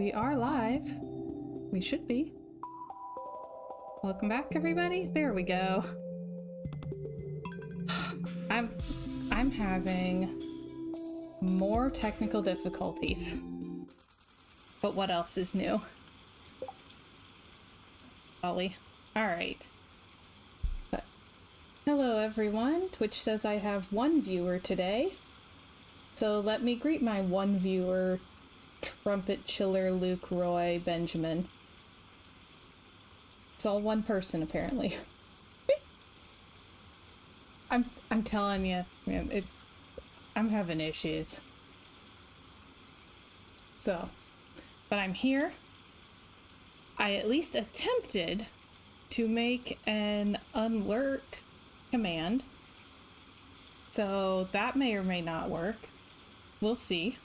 We are live. We should be. Welcome back, everybody. There we go. I'm having more technical difficulties. But what else is new? Ollie. Alright. But hello everyone. Twitch says I have one viewer today. So let me greet my one viewer, Trumpet Chiller Luke Roy Benjamin. It's all one person apparently. I'm telling you, man, I'm having issues. So, but I'm here. I at least attempted to make an unlurk command. So that may or may not work. We'll see.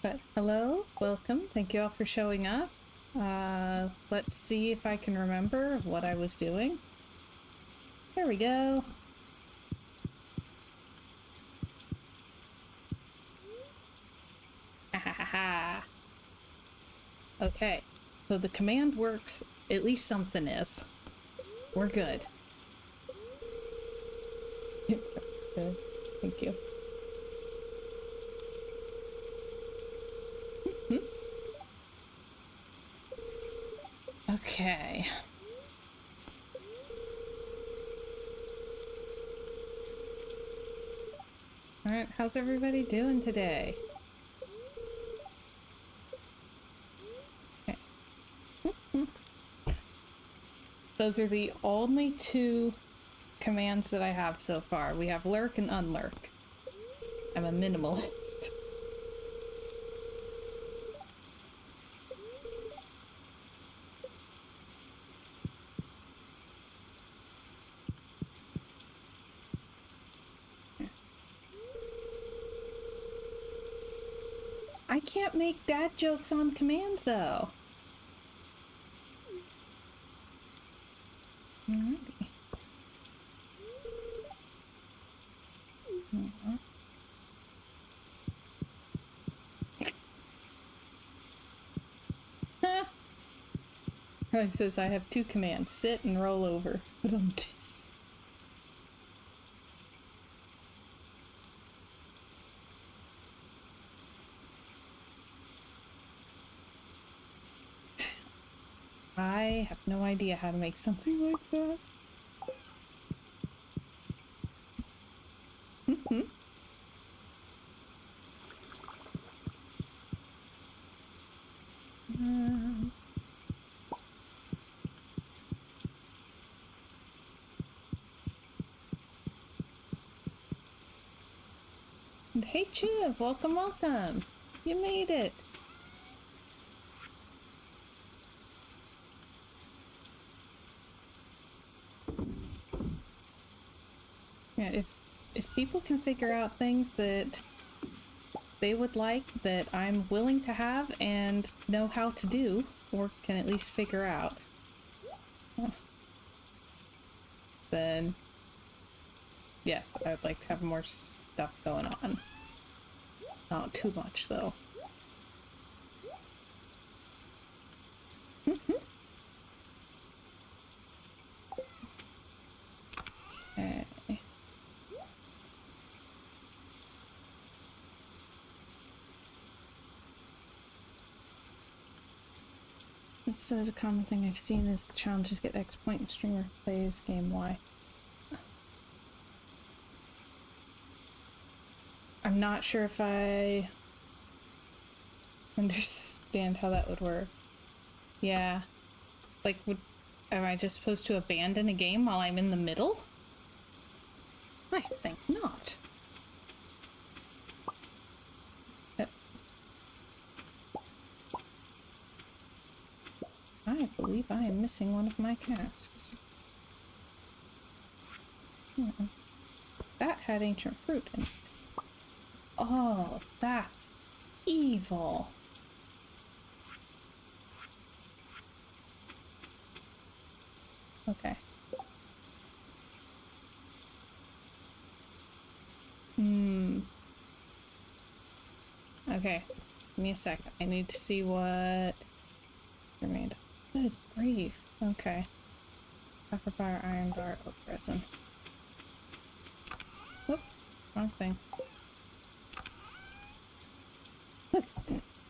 But hello, welcome. Thank you all for showing up. Let's see if I can remember what I was doing. There we go. Ha. Okay, so the command works. At least something is. We're good. That's good. Thank you. Okay. Alright, how's everybody doing today? Okay. Those are the only two commands that I have so far. We have lurk and unlurk. I'm a minimalist. I can't make dad jokes on command, though. Alrighty. Roy says I have two commands, sit and roll over. But I have no idea how to make something like that. And hey Chiv, welcome, welcome. You made it. Yeah, if people can figure out things that they would like, that I'm willing to have and know how to do, or can at least figure out, then yes, I'd like to have more stuff going on. Not too much, though. Okay. It says a common thing I've seen is the challenges get X point and streamer plays game Y. I'm not sure if I understand how that would work. Yeah. Like, am I just supposed to abandon a game while I'm in the middle? I think not. I believe I am missing one of my casks. That had ancient fruit in it. Oh, that's evil. Okay. Okay, give me a second. I need to see what remained. Good grief. Okay. Copper bar, iron bar, oak resin. Whoop, wrong thing. Look,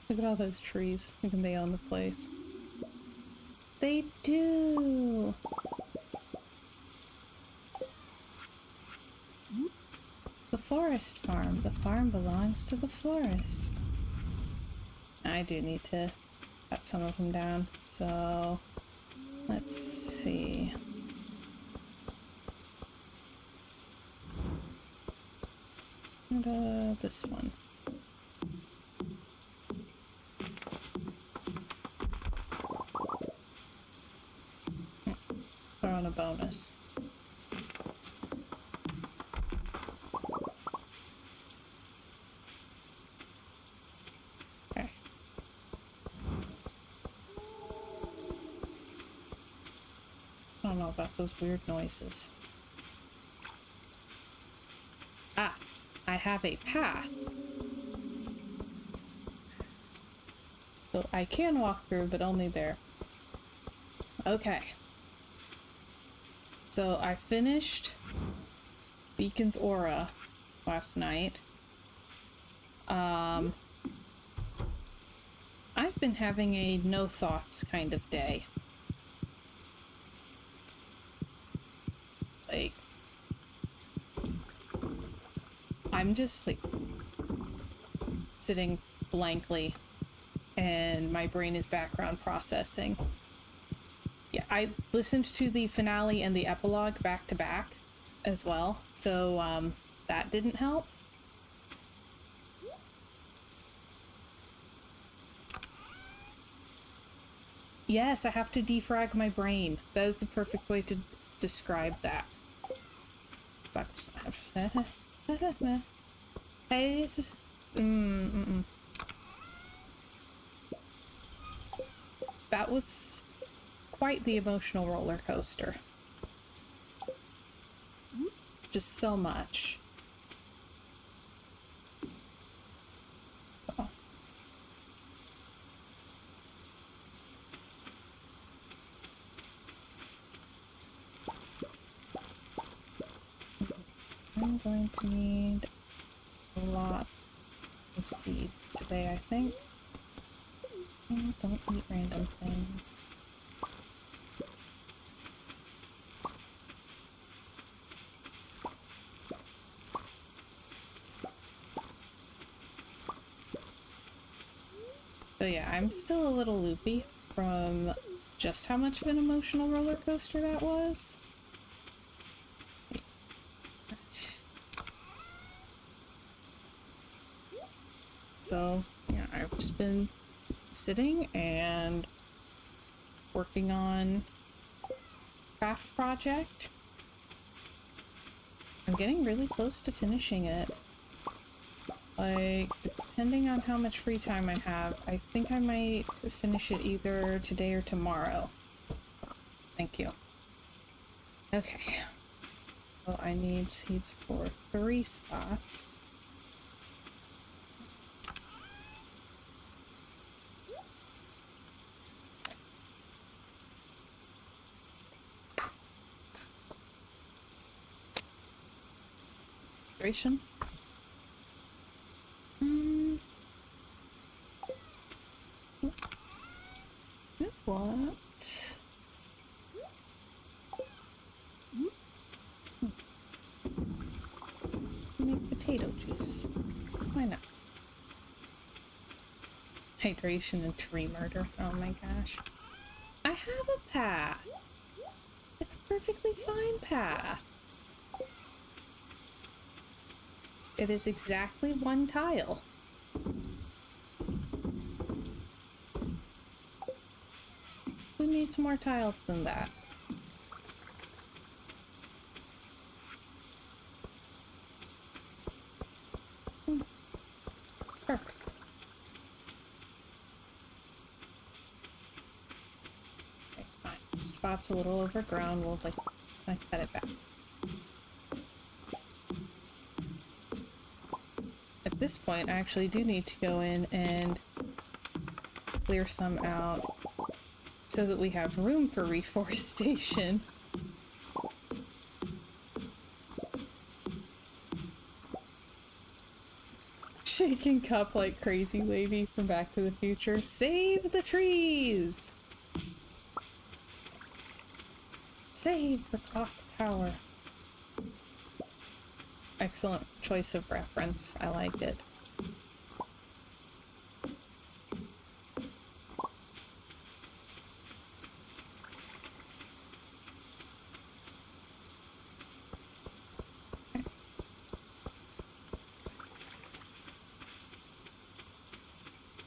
look at all those trees. Look, they own the place. They do. The forest farm. The farm belongs to the forest. I do need to cut some of them down, so let's see. And this one. Throw in a bonus. Okay. I don't know about those weird noises. Ah, I have a path. So I can walk through, but only there. Okay. So I finished Beacon's Aura last night. I've been having a no thoughts kind of day. Like, I'm just like sitting blankly and my brain is background processing. Yeah, I listened to the finale and the epilogue back to back as well, so that didn't help. Yes, I have to defrag my brain. That is the perfect way to describe that. Hey, it's just... That was quite the emotional roller coaster. Just so much. So. I'm going to need a lot of seeds today, I think. And don't eat random things. So yeah, I'm still a little loopy from just how much of an emotional roller coaster that was. So, yeah, I've just been sitting and working on craft project. I'm getting really close to finishing it. Like, depending on how much free time I have, I think I might finish it either today or tomorrow. Thank you. Okay. So I need seeds for 3 spots. Duration. What? Make potato juice. Why not? Hydration and tree murder. Oh my gosh. I have a path. It's a perfectly fine path. It is exactly 1 tile. We need some more tiles than that. Perfect. Okay, fine. This spot's a little overgrown. We'll cut it back. at this point, I actually do need to go in and clear some out so that we have room for reforestation. Shaking cup like crazy lady from Back to the Future. Save the trees! Save the clock tower. Excellent choice of reference. I like it.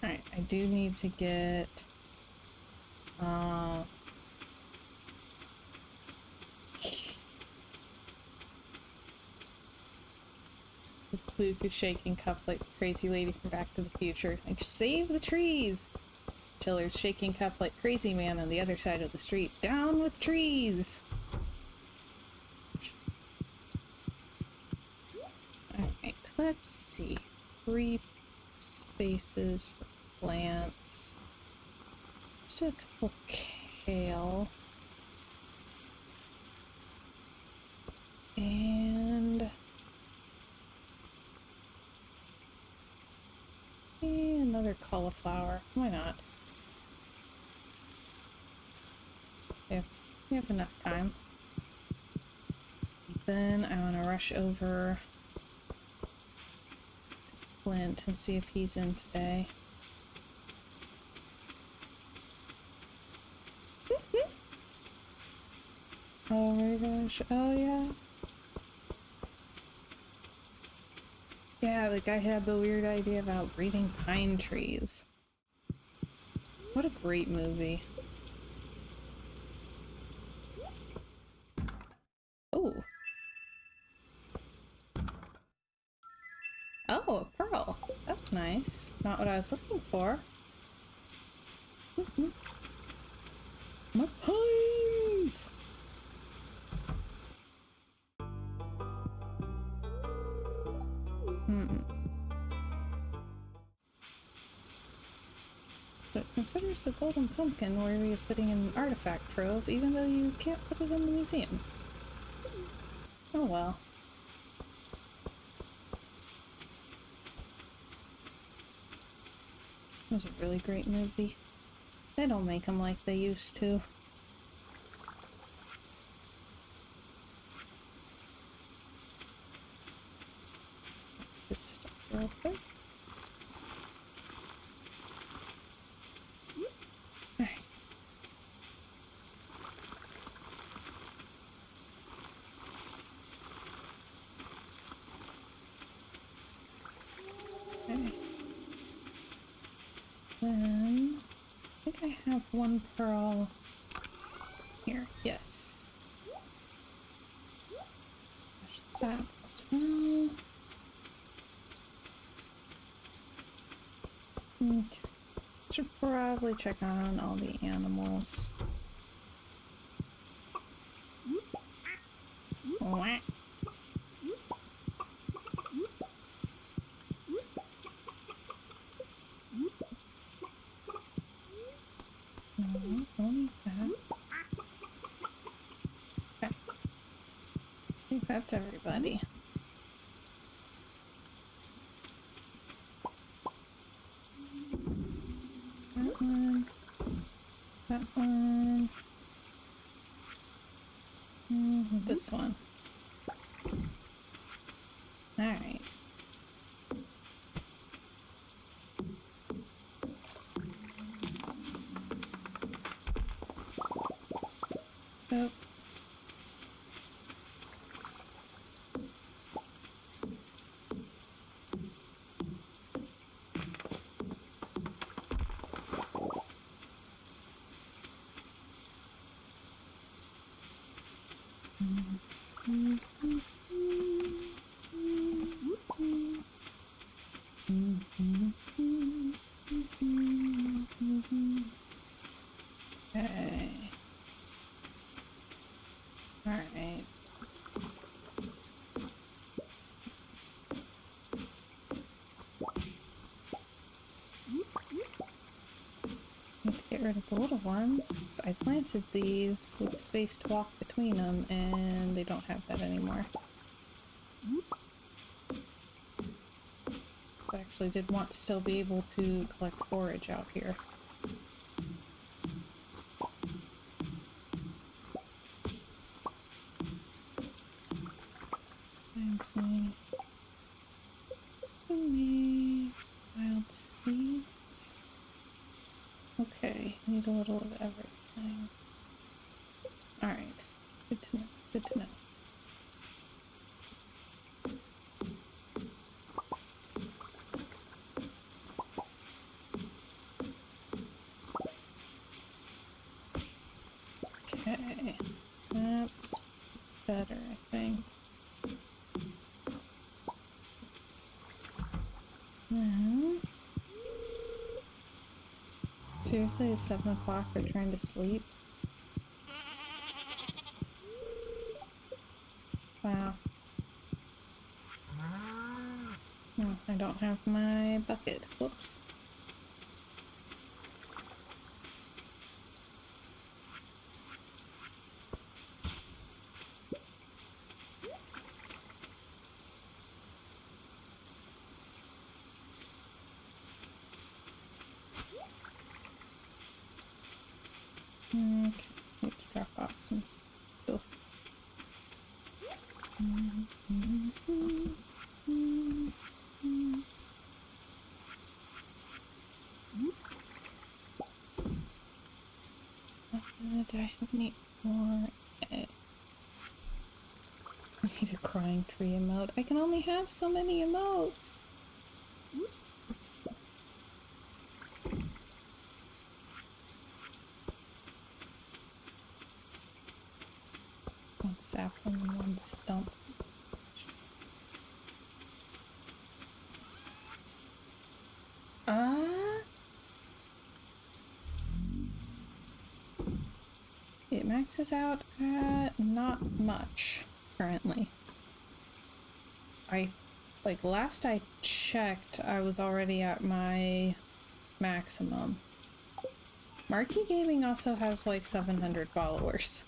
Alright, I do need to get Luke is shaking cup like the crazy lady from Back to the Future. Like, save the trees! Tiller's shaking cup like crazy man on the other side of the street. Down with trees! Alright, let's see. 3 spaces for plants. Let's do a couple kale. And another cauliflower. Why not? We have enough time. Then I want to rush over to Clint and see if he's in today. Oh my gosh. Oh yeah. Yeah, the guy had the weird idea about breeding pine trees. What a great movie. Oh. Oh, a pearl. That's nice. Not what I was looking for. My pines! But considers the golden pumpkin worthy of putting in an artifact trove, even though you can't put it in the museum. Oh well. It was a really great movie. They don't make them like they used to. This stuff real quick. Okay. Okay. Then I think I have one pearl here. Yes. There's that as well. Okay. Should probably check on all the animals. Wah. No, don't eat that. Okay. I think that's everybody. That one. That one. This one. Alright. Oh. Okay. rid of the little ones. 'Cause I planted these with space to walk between them, and they don't have that anymore. I actually did want to still be able to collect forage out here. Thanks, me. Wild seeds. Okay, need a little of everything. Alright. Good to know. Good to know. Okay. That's better, I think. Seriously, it's 7 o'clock, they're trying to sleep? Wow. Oh, I don't have my bucket. Whoops. Okay, need to drop off some stuff. I need more eggs. I need a crying tree emote. I can only have so many emotes. One sapling and one stump. It maxes out at not much currently. Last I checked, I was already at my maximum. Marquee Gaming also has like 700 followers.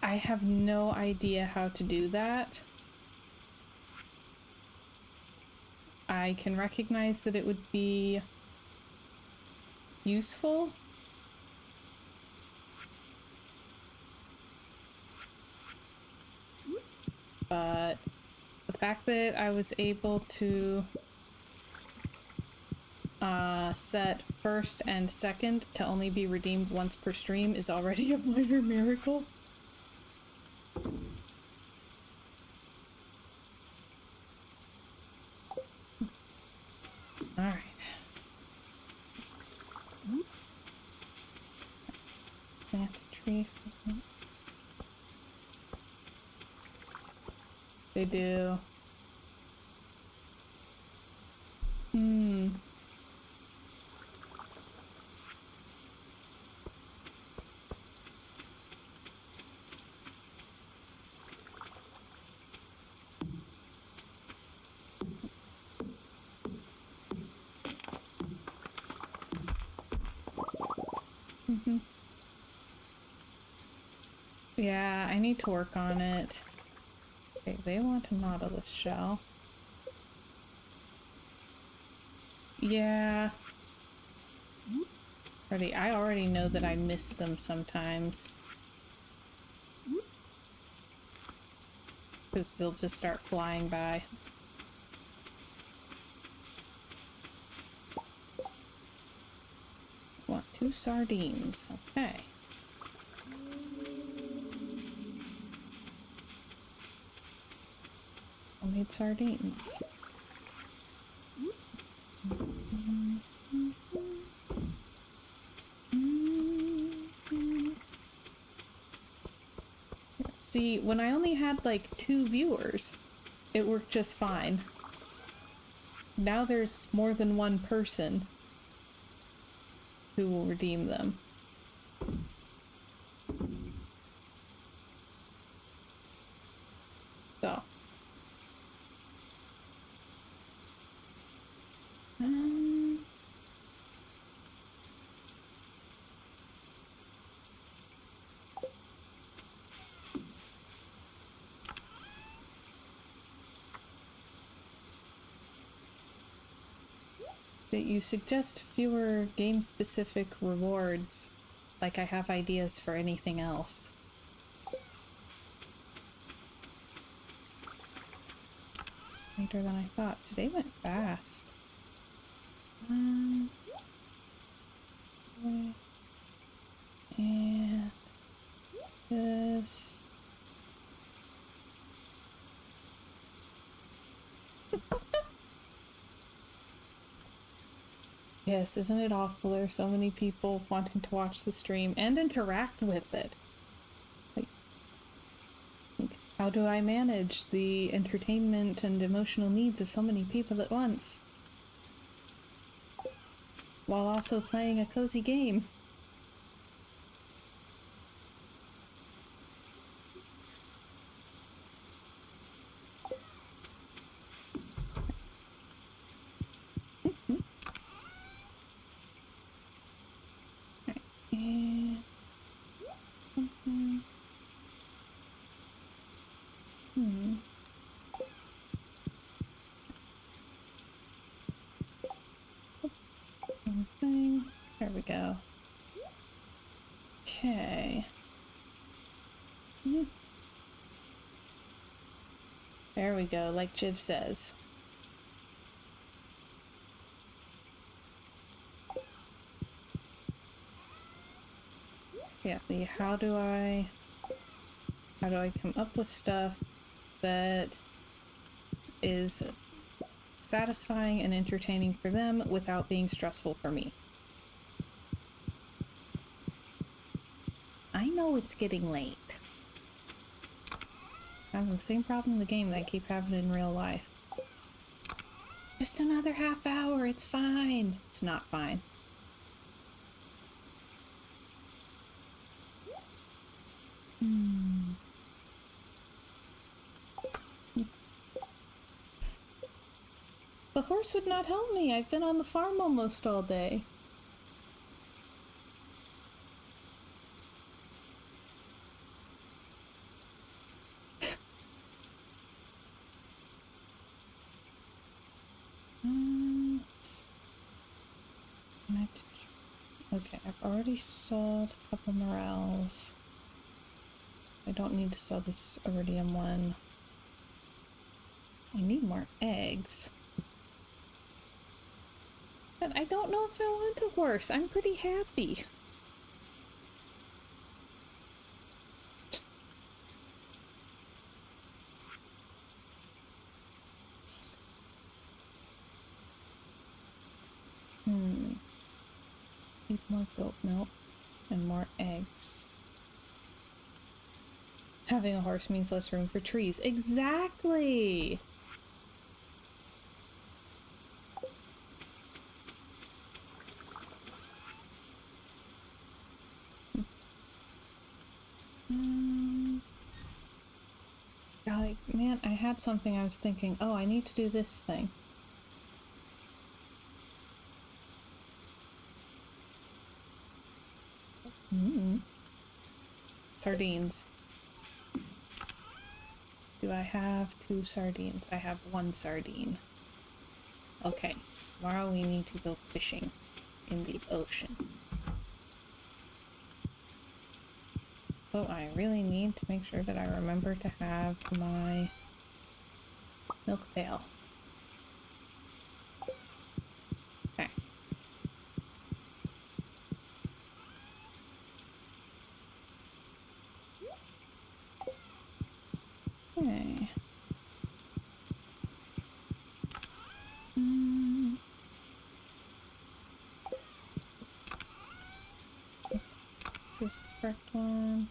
I have no idea how to do that. I can recognize that it would be useful. But the fact that I was able to set first and second to only be redeemed once per stream is already a minor miracle. Alright. Plant a tree for them. They do. Yeah, I need to work on it. Okay, they want a nautilus shell. Yeah. I already know that I miss them sometimes. Because they'll just start flying by. Want 2 sardines. Okay. I'll need sardines. See, when I only had like 2 viewers, it worked just fine. Now there's more than one person who will redeem them. So. that you suggest fewer game-specific rewards, like I have ideas for anything else. Later than I thought. Today went fast. And this. Yes, isn't it awful? There are so many people wanting to watch the stream and interact with it. Like, how do I manage the entertainment and emotional needs of so many people at once? While also playing a cozy game. There we go. Okay. There we go, like Jiv says. Yeah, the how do I come up with stuff that is satisfying and entertaining for them without being stressful for me. I know it's getting late. I have the same problem in the game that I keep having in real life. Just another half hour, it's fine. It's not fine. The horse would not help me. I've been on the farm almost all day. Okay, I've already sold a couple morels. I don't need to sell this iridium one. I need more eggs. But I don't know if I want a horse. I'm pretty happy. Need more goat milk and more eggs. Having a horse means less room for trees. Exactly! Golly, man, I had something I was thinking, oh, I need to do this thing. Sardines. Do I have 2 sardines? I have 1 sardine. Okay, so tomorrow we need to go fishing in the ocean. So I really need to make sure that I remember to have my milk pail. Okay. Okay. This is the correct one.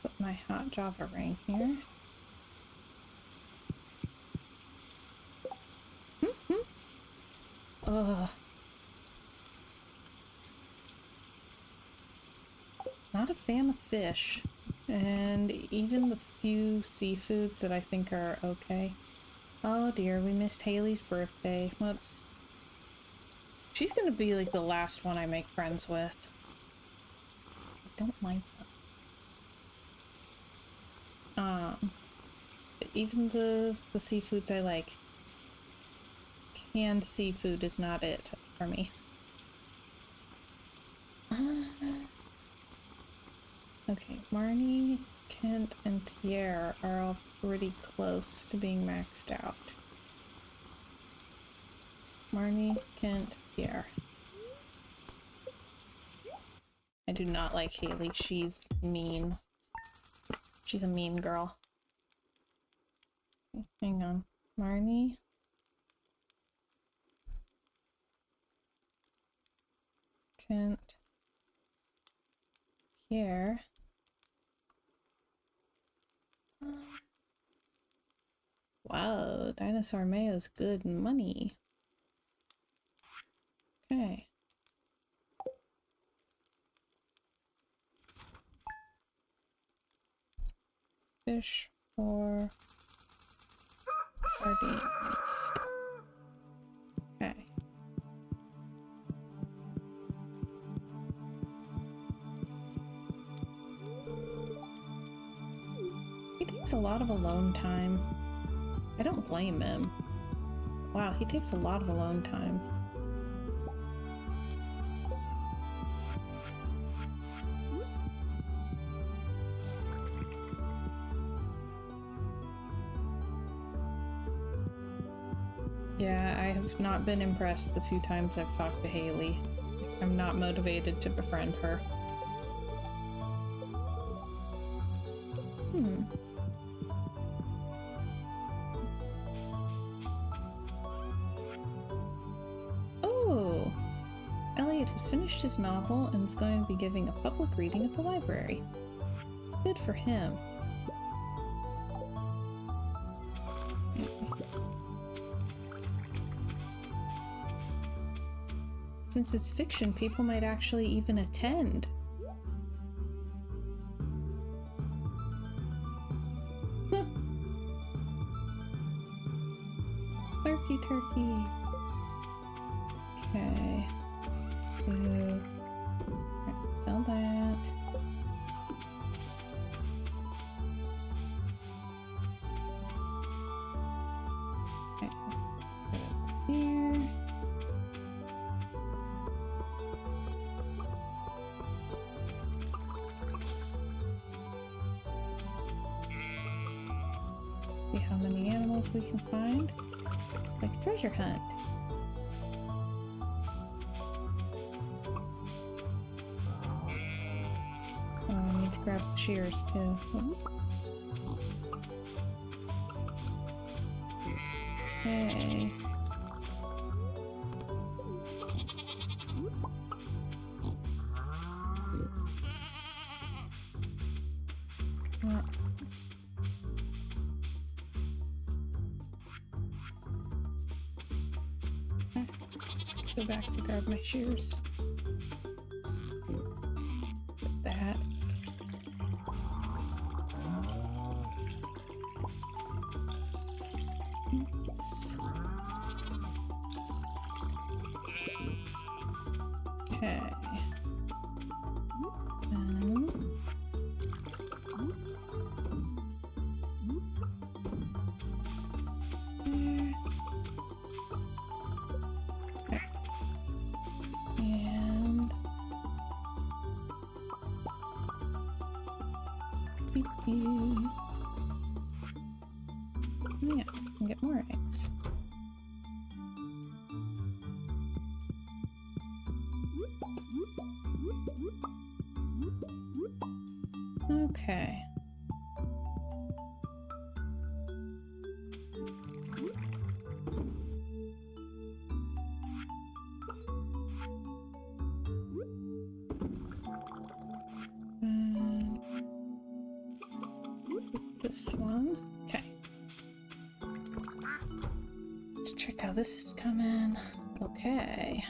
Put my hot Java ring here. Ugh. Not a fan of fish. And even the few seafoods that I think are okay. Oh dear, we missed Haley's birthday. Whoops. She's gonna be like the last one I make friends with. I don't like them. But even the seafoods I like. canned seafood is not it for me. Okay, Marnie, Kent, and Pierre are all pretty close to being maxed out. Marnie, Kent, Pierre. I do not like Haley. She's mean. She's a mean girl. Okay, hang on. Marnie. Kent. Pierre. Wow, dinosaur mayo's good money. Okay. Fish or sardines. Okay. He takes a lot of alone time. I don't blame him. Wow, he takes a lot of alone time. Yeah, I have not been impressed the few times I've talked to Haley. I'm not motivated to befriend her. Oh! Elliot has finished his novel and is going to be giving a public reading at the library. Good for him. Since it's fiction, people might actually even attend. Huh. Turkey, turkey. Okay. Right, sell that. Okay. Put it here. See how many animals we can find. Like a treasure hunt. Oh, I need to grab the shears too. Oops. Okay. Go back to grab my shears. Put that. Oops. Okay. Yeah, I can get more eggs. Okay. This one. Okay. Let's check how this is coming. Okay.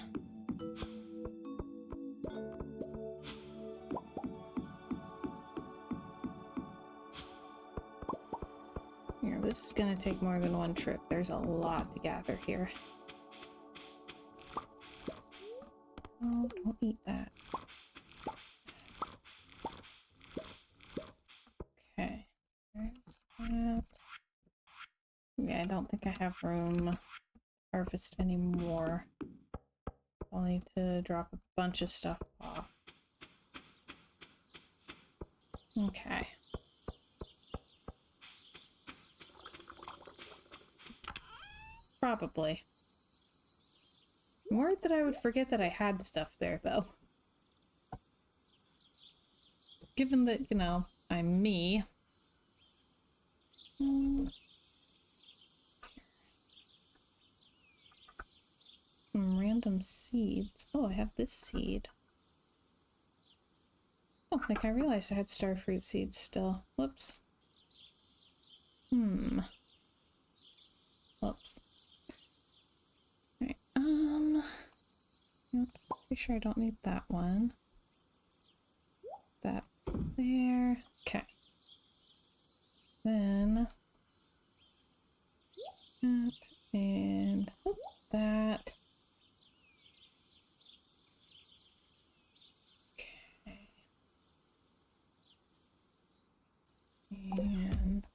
Here, this is gonna take more than one trip. There's a lot to gather here. Oh, don't eat that. Okay. There's that. Yeah, I don't think I have room harvest anymore. I'll need to drop a bunch of stuff off. Okay. Probably. I'm worried that I would forget that I had stuff there, though. Given that, you know, I'm me. Some random seeds. Oh, I have this seed. Oh, like I realized I had starfruit seeds still. Whoops. Whoops. Alright, pretty sure I don't need that one. That there. Okay. Then that and that. Okay. And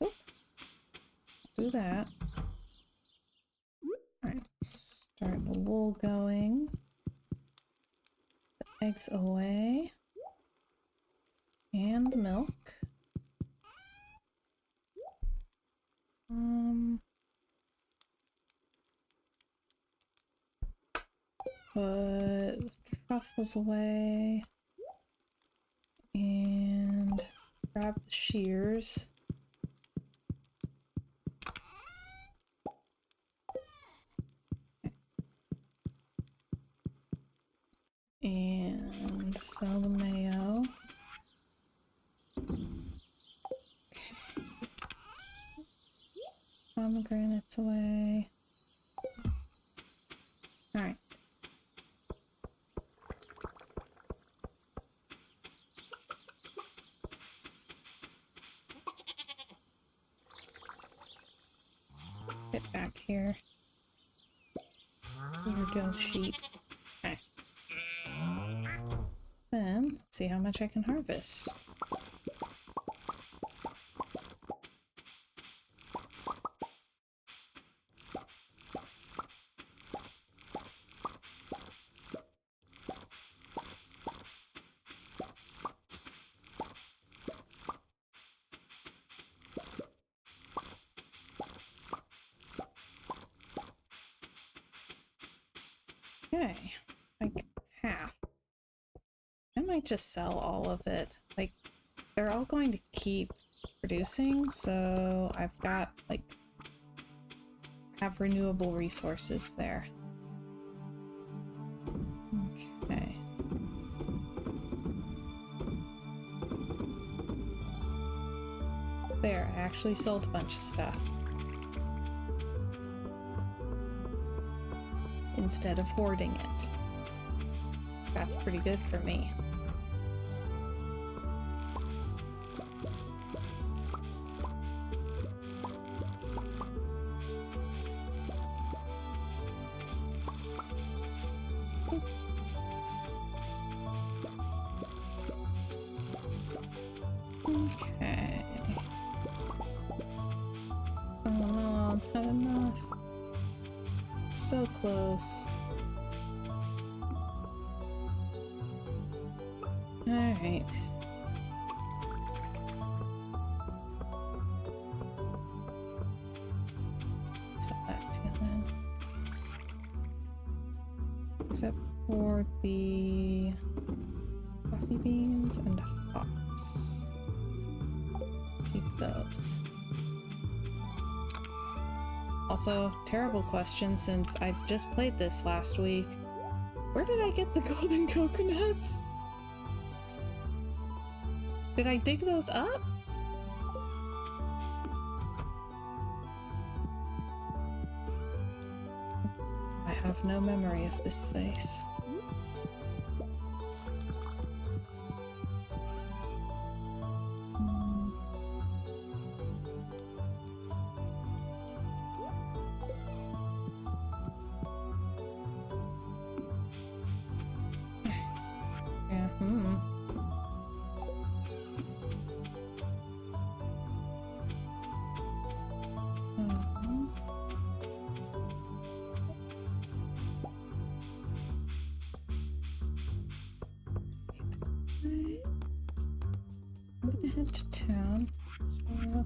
do that. Alright, start the wool going. The eggs away. And the milk. Put truffles away. And grab the shears. And sell the mayo. Okay. Pomegranates away. Alright. Get back here. Your dough sheet. Okay. Then, let's see how much I can harvest. Okay, like half. I might just sell all of it. Like, they're all going to keep producing, so I've got, like, have renewable resources there. Okay. There, I actually sold a bunch of stuff. Instead of hoarding it. That's pretty good for me. Okay. Oh no, not enough. So close. Alright. Set that to then. Except for the coffee beans and hops. Keep those. Also, terrible question since I just played this last week. Where did I get the golden coconuts? Did I dig those up? I have no memory of this place. I'm gonna head to town. So,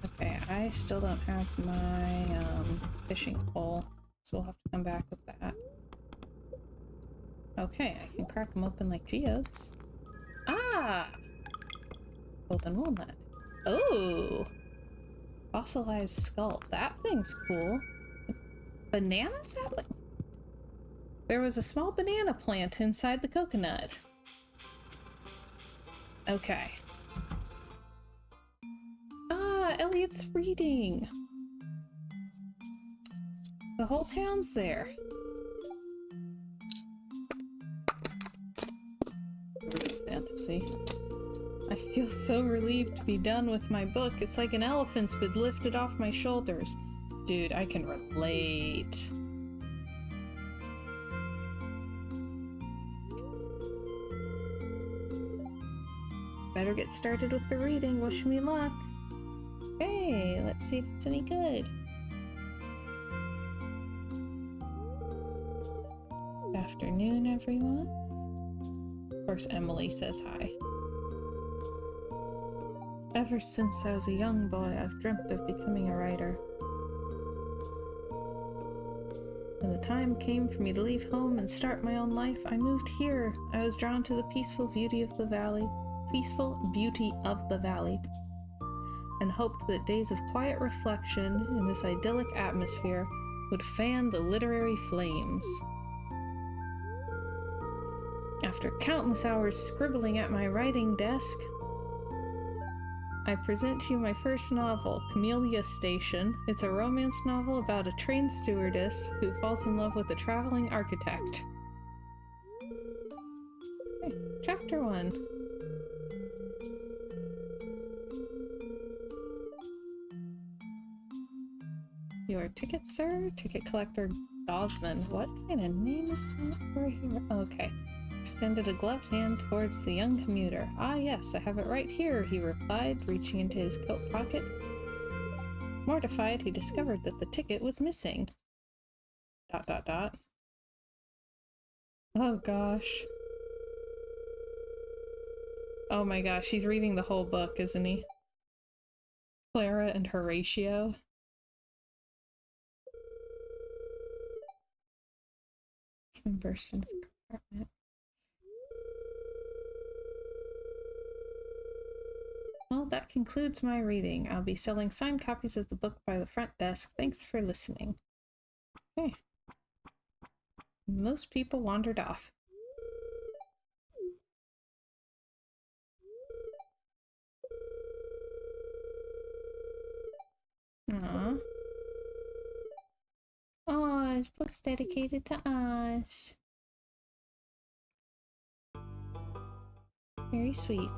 okay, I still don't have my fishing pole, so we'll have to come back with that. Okay, I can crack them open like geodes. Ah! Golden walnut. Oh! Fossilized skull. That thing's cool. Banana sapling? There was a small banana plant inside the coconut. Okay. Ah, Elliot's reading. The whole town's there. Real fantasy. I feel so relieved to be done with my book. It's like an elephant's been lifted off my shoulders. Dude, I can relate. Better get started with the reading. Wish me luck. Hey, let's see if it's any good. Good afternoon, everyone. Of course, Emily says hi. Ever since I was a young boy, I've dreamt of becoming a writer. When the time came for me to leave home and start my own life, I moved here. I was drawn to the peaceful beauty of the valley, and hoped that days of quiet reflection in this idyllic atmosphere would fan the literary flames. After countless hours scribbling at my writing desk, I present to you my first novel, Camellia Station. It's a romance novel about a train stewardess who falls in love with a traveling architect. Okay, chapter 1. Your ticket, sir? Ticket collector Gosman. What kind of name is that for here? Okay. Extended a gloved hand towards the young commuter. Ah, yes, I have it right here, he replied, reaching into his coat pocket. Mortified, he discovered that the ticket was missing. ... Oh gosh. Oh my gosh, he's reading the whole book, isn't he? Clara and Horatio. Someone burst into the compartment. Well, that concludes my reading. I'll be selling signed copies of the book by the front desk. Thanks for listening. Okay. Most people wandered off. Aww. Oh, his book's dedicated to us. Very sweet.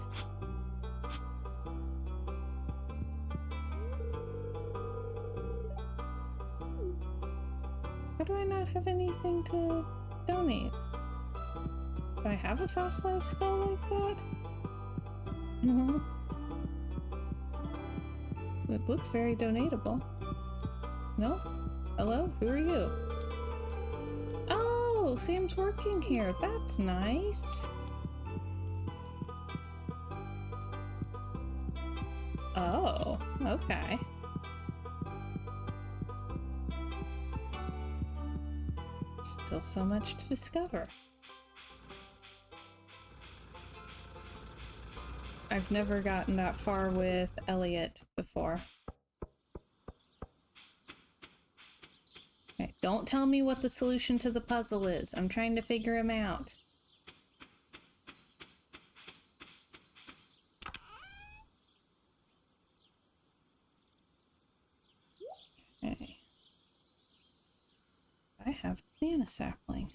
How do I not have anything to donate? Do I have a fossilized skull like that? Mm-hmm. It looks very donatable. No? Hello? Who are you? Oh, Sam's working here. That's nice. Oh, okay. Still so much to discover. I've never gotten that far with Elliot before. Okay, don't tell me what the solution to the puzzle is. I'm trying to figure him out. Okay. I have banana sapling.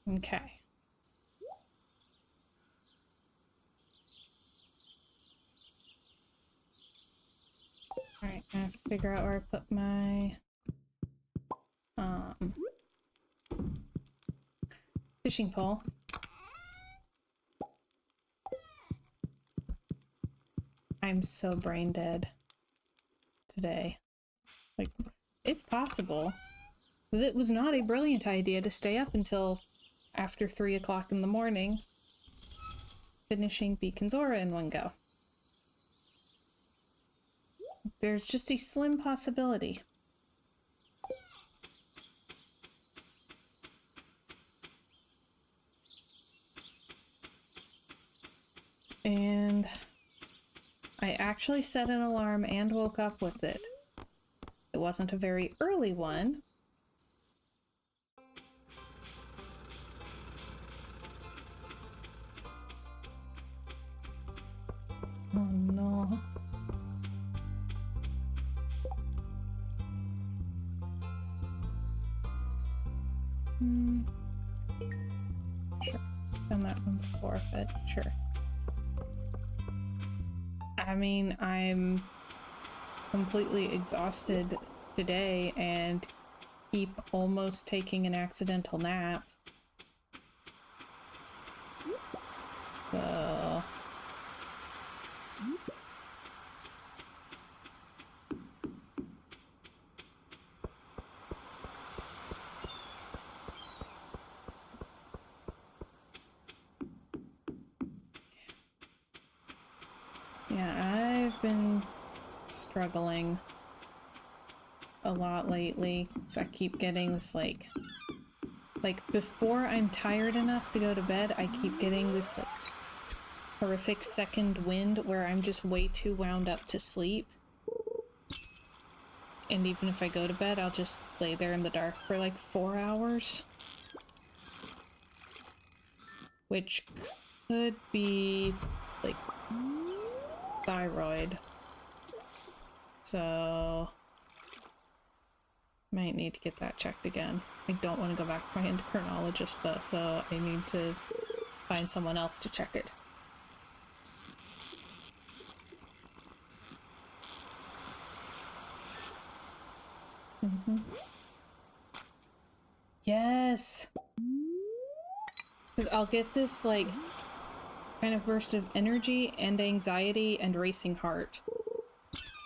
Okay. Alright, I have to figure out where I put my fishing pole. I'm so brain dead to today. Like, it's possible. It was not a brilliant idea to stay up until after 3 o'clock in the morning, finishing Beacon Zora in one go. There's just a slim possibility. And I actually set an alarm and woke up with it. It wasn't a very early one. Oh no. Sure. Done that one before, but sure. I mean, I'm completely exhausted today and keep almost taking an accidental nap. So... yeah, I've been struggling a lot lately, so I keep getting this like before I'm tired enough to go to bed, I keep getting this like horrific second wind where I'm just way too wound up to sleep. And even if I go to bed, I'll just lay there in the dark for like 4 hours. Which could be like thyroid. So might need to get that checked again. I don't want to go back to my endocrinologist though, so I need to find someone else to check it. Yes! Because I'll get this, like, kind of burst of energy and anxiety and racing heart.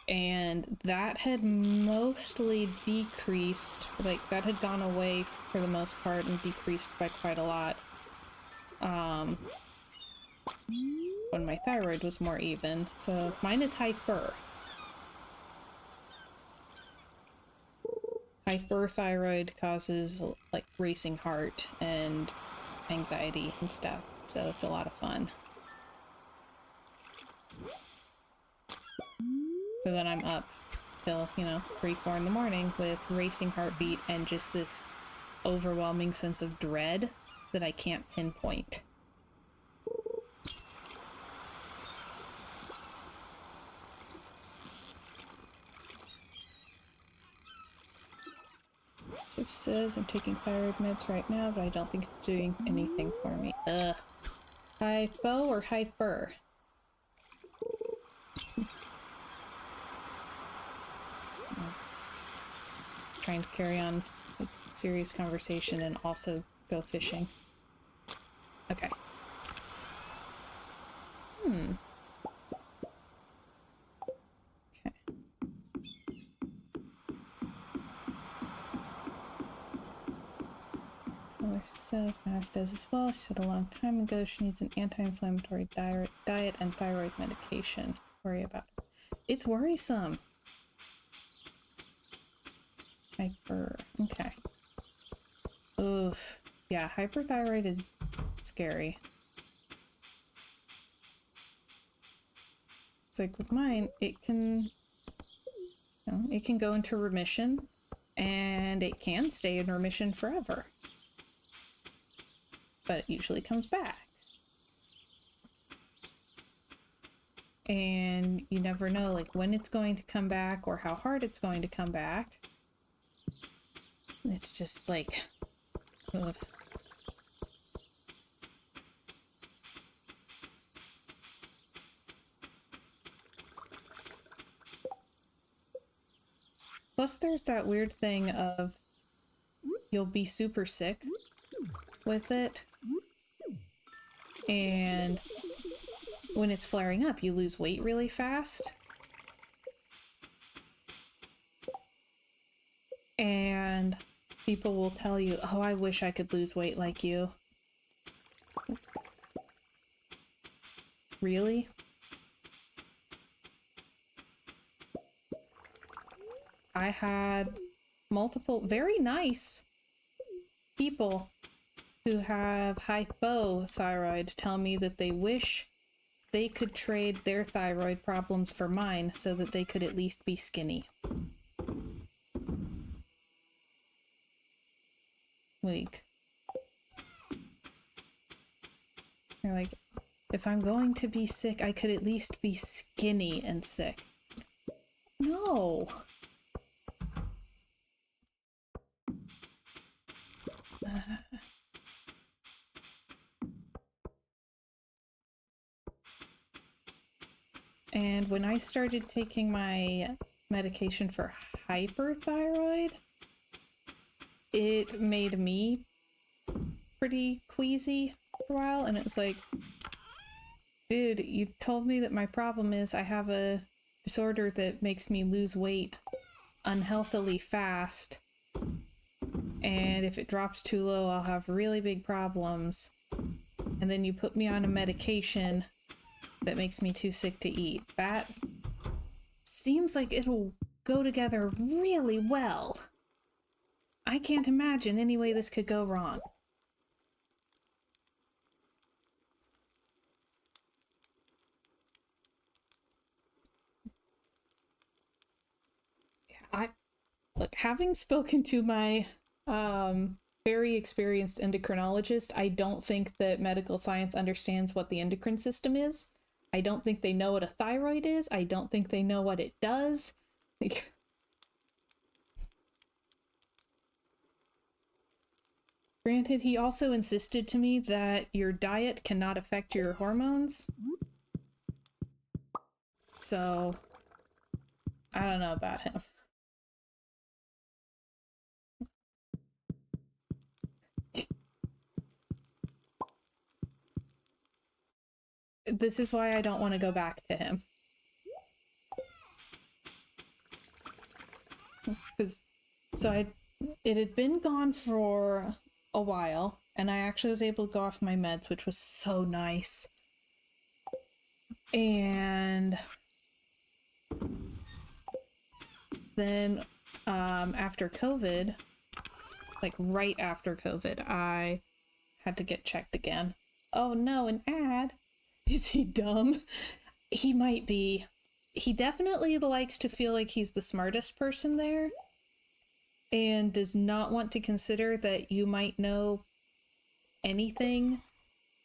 And that had mostly decreased, like, that had gone away for the most part and decreased by quite a lot. When my thyroid was more even. So mine is hyper. Hyperthyroid causes, like, racing heart and anxiety and stuff, so it's a lot of fun. So then I'm up till, 3, 4 in the morning with racing heartbeat and just this overwhelming sense of dread that I can't pinpoint. It says I'm taking thyroid meds right now, but I don't think it's doing anything for me. Ugh. Hypo or hyper? Trying to carry on a serious conversation and also go fishing. Okay. Okay. Mother says my wife does as well. She said a long time ago she needs an anti-inflammatory diet and thyroid medication. Worry about it. It's worrisome. Hyper. Okay. Oof. Yeah, hyperthyroid is scary. It's like with mine, it can, it can go into remission, and it can stay in remission forever. But it usually comes back. And you never know, like, when it's going to come back or how hard it's going to come back. It's just like, ugh. Plus there's that weird thing of you'll be super sick with it, and when it's flaring up you lose weight really fast, And people will tell you, oh, I wish I could lose weight like you. Really? I had multiple very nice people who have hypothyroid tell me that they wish they could trade their thyroid problems for mine so that they could at least be skinny. Like, they're like, if I'm going to be sick, I could at least be skinny and sick. No. And when I started taking my medication for hyperthyroid, it made me pretty queasy for a while, and it was like, dude, you told me that my problem is I have a disorder that makes me lose weight unhealthily fast, and if it drops too low, I'll have really big problems. And then you put me on a medication that makes me too sick to eat. That seems like it'll go together really well. I can't imagine any way this could go wrong. Look, having spoken to my very experienced endocrinologist, I don't think that medical science understands what the endocrine system is. I don't think they know what a thyroid is. I don't think they know what it does. Granted, he also insisted to me that your diet cannot affect your hormones. So, I don't know about him. This is why I don't want to go back to him. It had been gone for a while, and I actually was able to go off my meds, which was so nice. And then after COVID, like right after COVID, I had to get checked again. Oh no, an ad. Is he dumb? He might be. He definitely likes to feel like he's the smartest person there and does not want to consider that you might know anything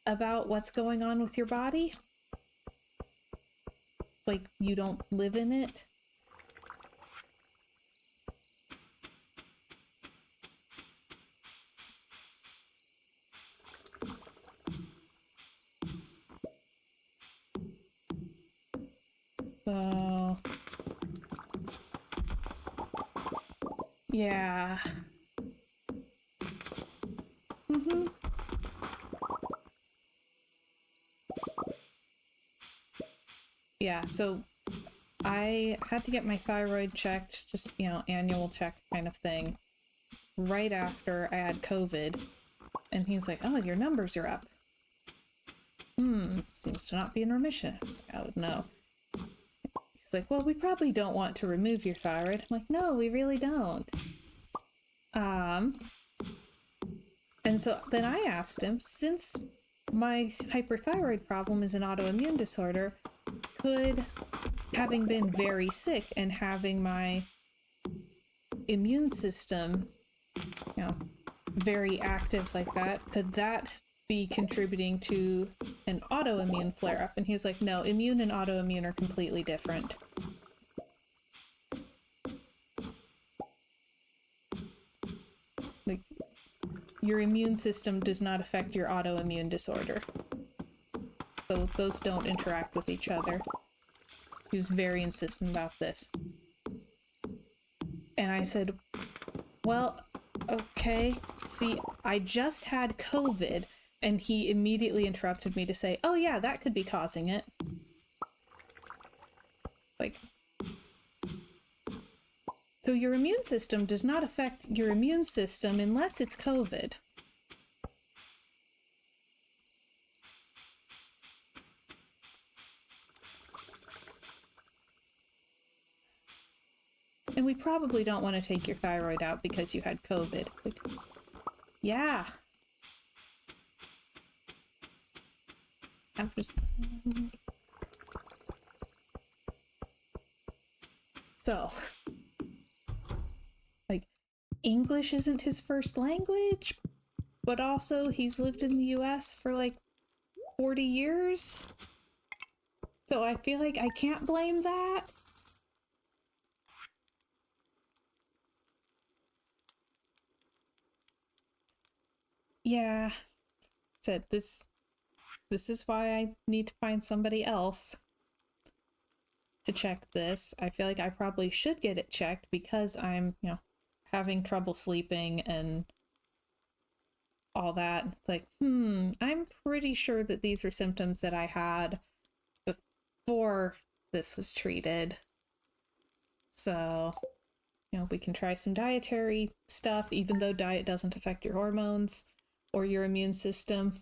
about what's going on with your body. Like, you don't live in it. So, yeah. Yeah, so I had to get my thyroid checked, just, you know, annual check kind of thing, right after I had COVID. And he's like, oh, your numbers are up. Seems to not be in remission. I was like, oh, no. He's like, well, we probably don't want to remove your thyroid. I'm like, no, we really don't. And so then I asked him, since my hyperthyroid problem is an autoimmune disorder, could having been very sick and having my immune system, you know, very active like that, could that be contributing to an autoimmune flare-up? And he's like, no, immune and autoimmune are completely different. Like, your immune system does not affect your autoimmune disorder. So those don't interact with each other. He was very insistent about this. And I said, well, okay, see, I just had COVID, and he immediately interrupted me to say, oh yeah, that could be causing it. Like, So your immune system does not affect your immune system unless it's COVID. And we probably don't want to take your thyroid out because you had COVID. Yeah. So, like, English isn't his first language, but also he's lived in the US for like 40 years. So I feel like I can't blame that. Yeah. Said this is why I need to find somebody else to check this. I feel like I probably should get it checked because I'm, having trouble sleeping and all that. Like, I'm pretty sure that these are symptoms that I had before this was treated. So, we can try some dietary stuff, even though diet doesn't affect your hormones or your immune system.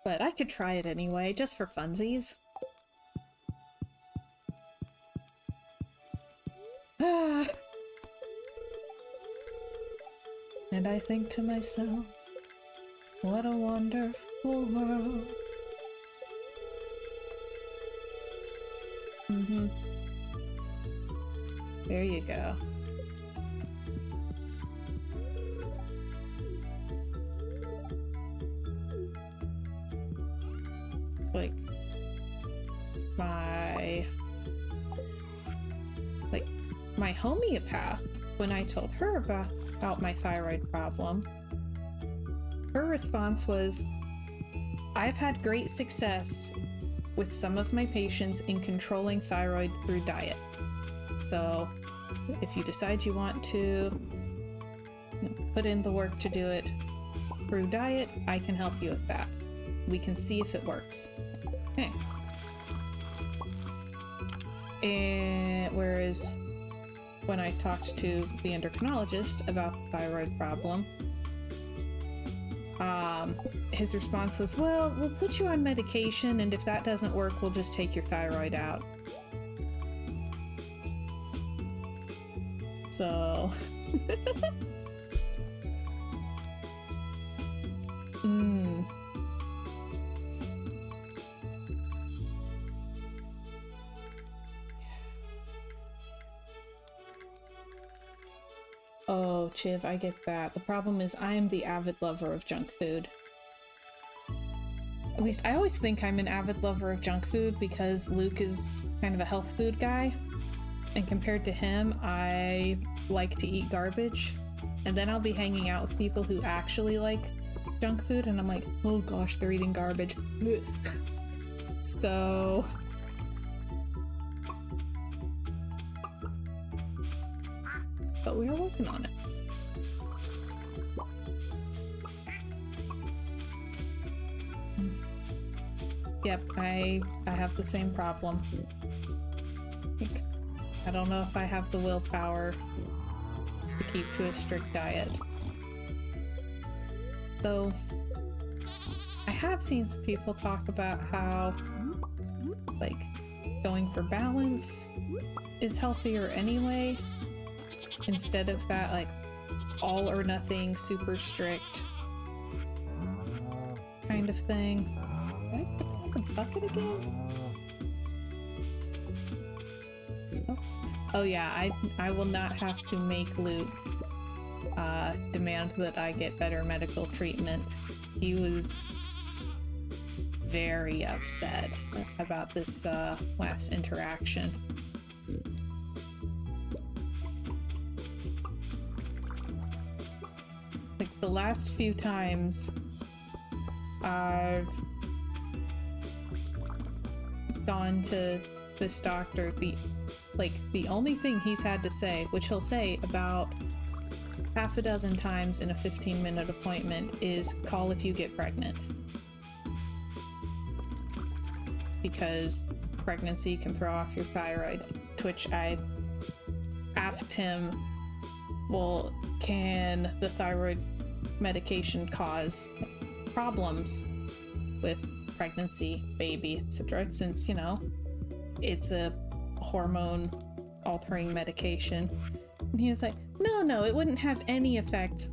But I could try it anyway, just for funsies. And I think to myself, what a wonderful world. There you go. Like, my homeopath, when I told her about my thyroid problem, her response was, I've had great success with some of my patients in controlling thyroid through diet. So if you decide you want to put in the work to do it through diet, I can help you with that. We can see if it works. Okay. And whereas when I talked to the endocrinologist about the thyroid problem, his response was, well, we'll put you on medication, and if that doesn't work, we'll just take your thyroid out. So... Oh, Chiv, I get that. The problem is I am the avid lover of junk food. At least I always think I'm an avid lover of junk food because Luke is kind of a health food guy. And compared to him, I like to eat garbage. And then I'll be hanging out with people who actually like junk food, and I'm like, oh gosh, they're eating garbage. So... But we are working on it. Yep, I have the same problem. I don't know if I have the willpower to keep to a strict diet. Though, I have seen some people talk about how, like, going for balance is healthier anyway, instead of that, like, all or nothing, super strict kind of thing. Did I put the bucket again? Oh yeah, I will not have to make Luke demand that I get better medical treatment. He was very upset about this last interaction. Like, the last few times I've gone to this doctor, the only thing he's had to say, which he'll say about half a dozen times in a 15-minute appointment, is call if you get pregnant. because pregnancy can throw off your thyroid, to which I asked him, well, can the thyroid medication cause problems with pregnancy, baby, etc., since, you know, it's a hormone altering medication? And he was like, no, it wouldn't have any effect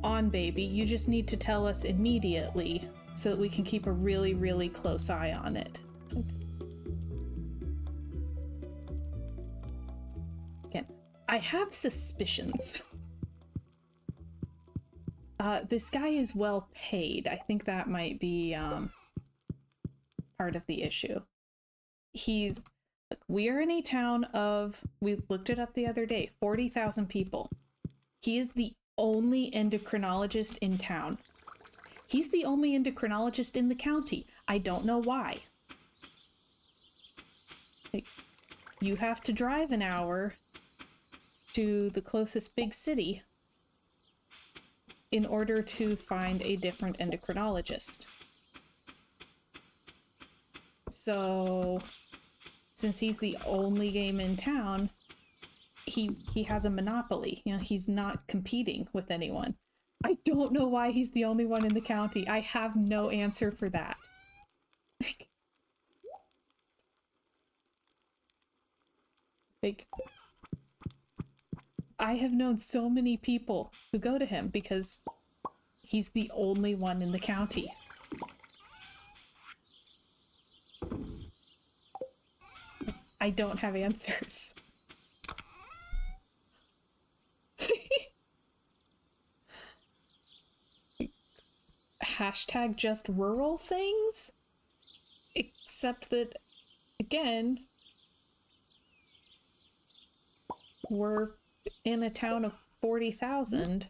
on baby. You just need to tell us immediately so that we can keep a really, really close eye on it. Again, I have suspicions. This guy is well paid. I think that might be part of the issue. We are in a town of, we looked it up the other day, 40,000 people. He is the only endocrinologist in town. He's the only endocrinologist in the county. I don't know why. Like, you have to drive an hour to the closest big city in order to find a different endocrinologist. So, since he's the only game in town, he has a monopoly. You know, he's not competing with anyone. I don't know why he's the only one in the county. I have no answer for that. Like, I have known so many people who go to him because he's the only one in the county. I don't have answers. Hashtag just rural things? Except that, again, we're in a town of 40,000.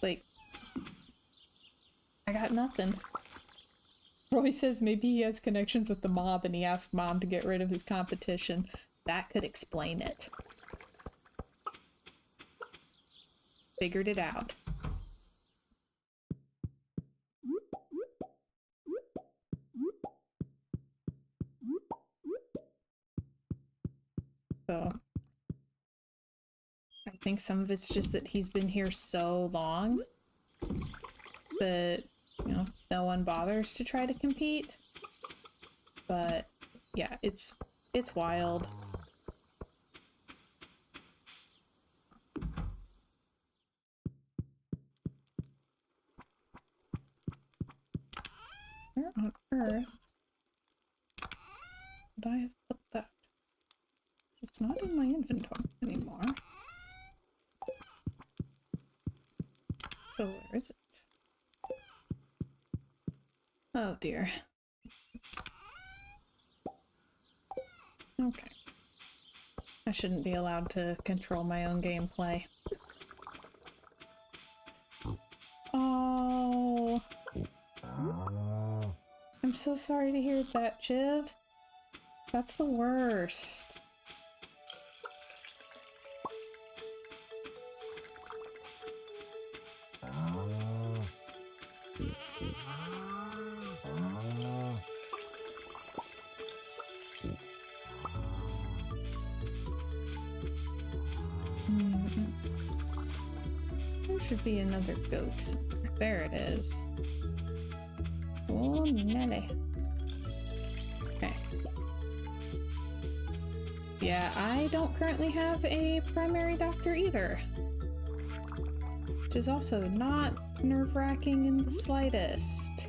Like, I got nothing. Roy says maybe he has connections with the mob and he asked Mom to get rid of his competition. That could explain it. Figured it out. So, I think some of it's just that he's been here so long that, you know, no one bothers to try to compete. But yeah, it's wild. Where on earth would I have put that? It's not in my inventory anymore. So where is it? Oh dear. Okay. I shouldn't be allowed to control my own gameplay. Oh. I'm so sorry to hear that, Chiv. That's the worst. There should be another goat somewhere. There it is. Oh, Nelly. Okay. Yeah, I don't currently have a primary doctor either. Which is also not nerve-wracking in the slightest.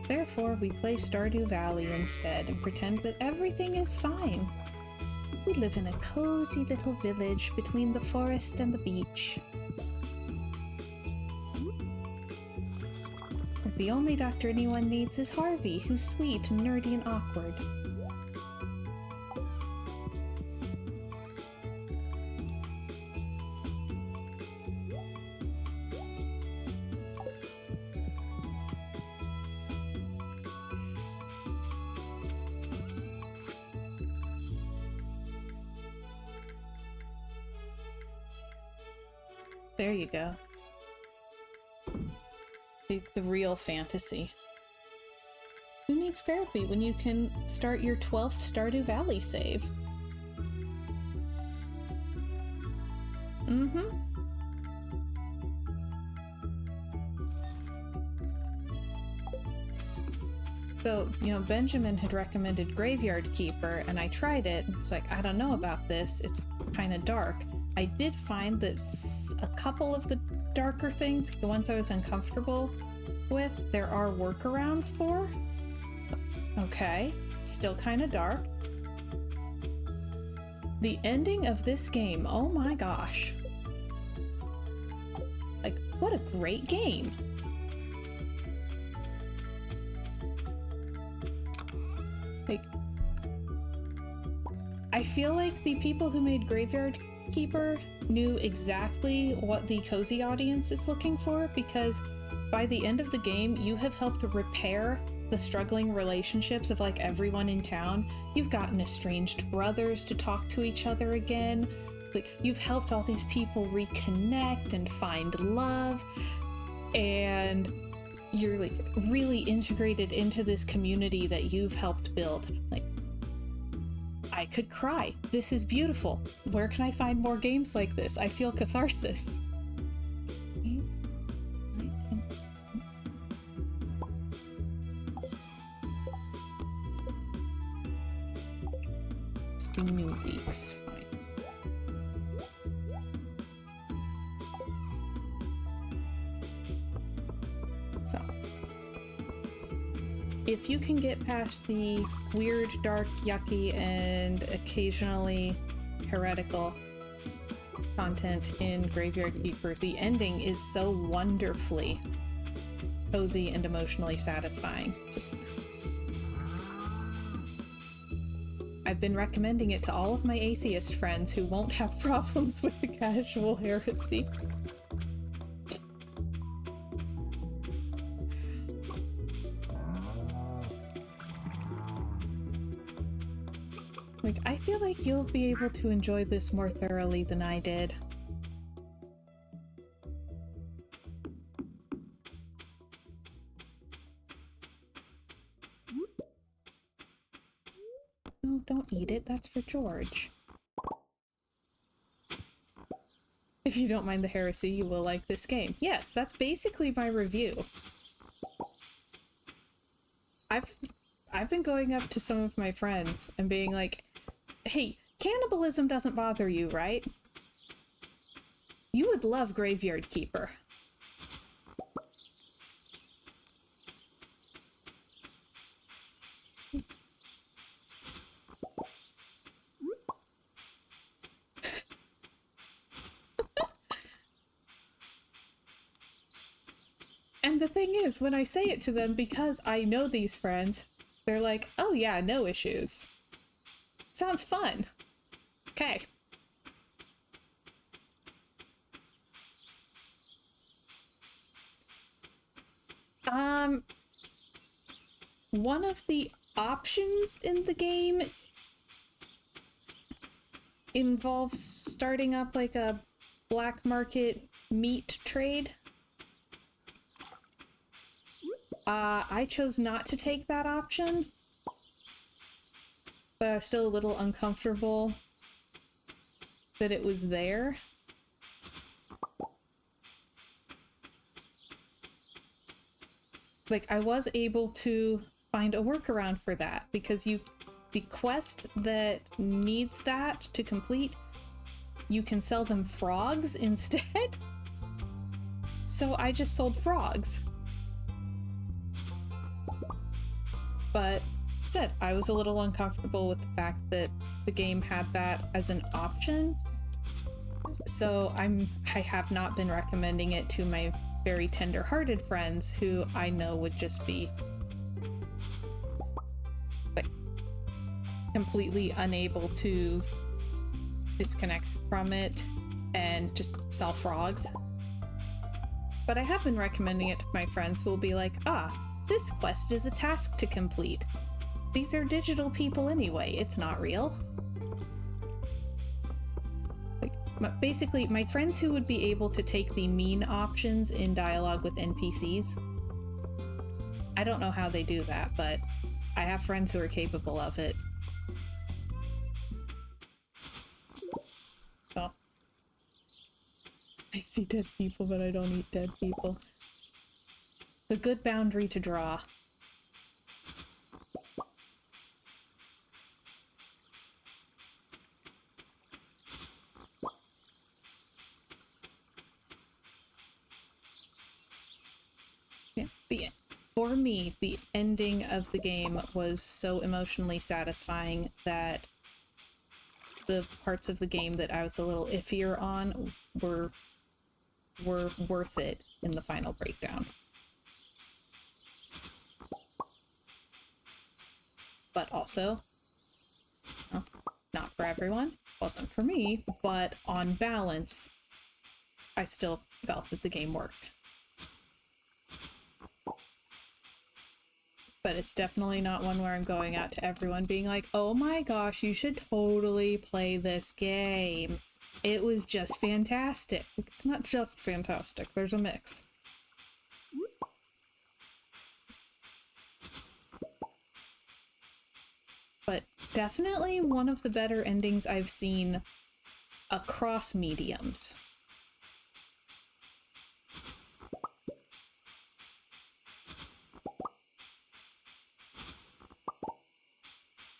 Therefore, we play Stardew Valley instead and pretend that everything is fine. We live in a cozy little village between the forest and the beach. The only doctor anyone needs is Harvey, who's sweet, nerdy, and awkward. There you go. The real fantasy. Who needs therapy when you can start your 12th Stardew Valley save? Mm-hmm. So, you know, Benjamin had recommended Graveyard Keeper, and I tried it. It's like, I don't know about this. It's kind of dark. I did find that a couple of the darker things, the ones I was uncomfortable with, there are workarounds for. Okay, still kind of dark. The ending of this game, oh my gosh. Like, what a great game. Like, I feel like the people who made Graveyard Keeper knew exactly what the cozy audience is looking for, because by the end of the game, you have helped repair the struggling relationships of like everyone in town. You've gotten estranged brothers to talk to each other again. Like, you've helped all these people reconnect and find love, and you're like really integrated into this community that you've helped build. Like, I could cry. This is beautiful. Where can I find more games like this? I feel catharsis. New weeks. So, if you can get past the weird, dark, yucky, and occasionally heretical content in Graveyard Keeper, the ending is so wonderfully cozy and emotionally satisfying. I've been recommending it to all of my atheist friends who won't have problems with the casual heresy. Like, I feel like you'll be able to enjoy this more thoroughly than I did. No, don't eat it. That's for George. If you don't mind the heresy, you will like this game. Yes, that's basically my review. I've been going up to some of my friends and being like, hey, cannibalism doesn't bother you, right? You would love Graveyard Keeper. And the thing is, when I say it to them, because I know these friends, they're like, oh yeah, no issues. Sounds fun. Okay. One of the options in the game involves starting up like a black market meat trade. I chose not to take that option, but I was still a little uncomfortable that it was there. Like, I was able to find a workaround for that, because the quest that needs that to complete, you can sell them frogs instead. So I just sold frogs. But said, I was a little uncomfortable with the fact that the game had that as an option. So I have not been recommending it to my very tender-hearted friends who I know would just be like completely unable to disconnect from it and just sell frogs. But I have been recommending it to my friends who will be like, this quest is a task to complete. These are digital people anyway, it's not real. Like, Basically, my friends who would be able to take the mean options in dialogue with NPCs. I don't know how they do that, but I have friends who are capable of it. So. I see dead people, but I don't eat dead people. The good boundary to draw. Yeah, for me, the ending of the game was so emotionally satisfying that the parts of the game that I was a little iffier on were worth it in the final breakdown. But also, well, not for everyone, wasn't for me, but on balance, I still felt that the game worked. But it's definitely not one where I'm going out to everyone being like, oh my gosh, you should totally play this game. It was just fantastic. It's not just fantastic, there's a mix. But definitely one of the better endings I've seen across mediums.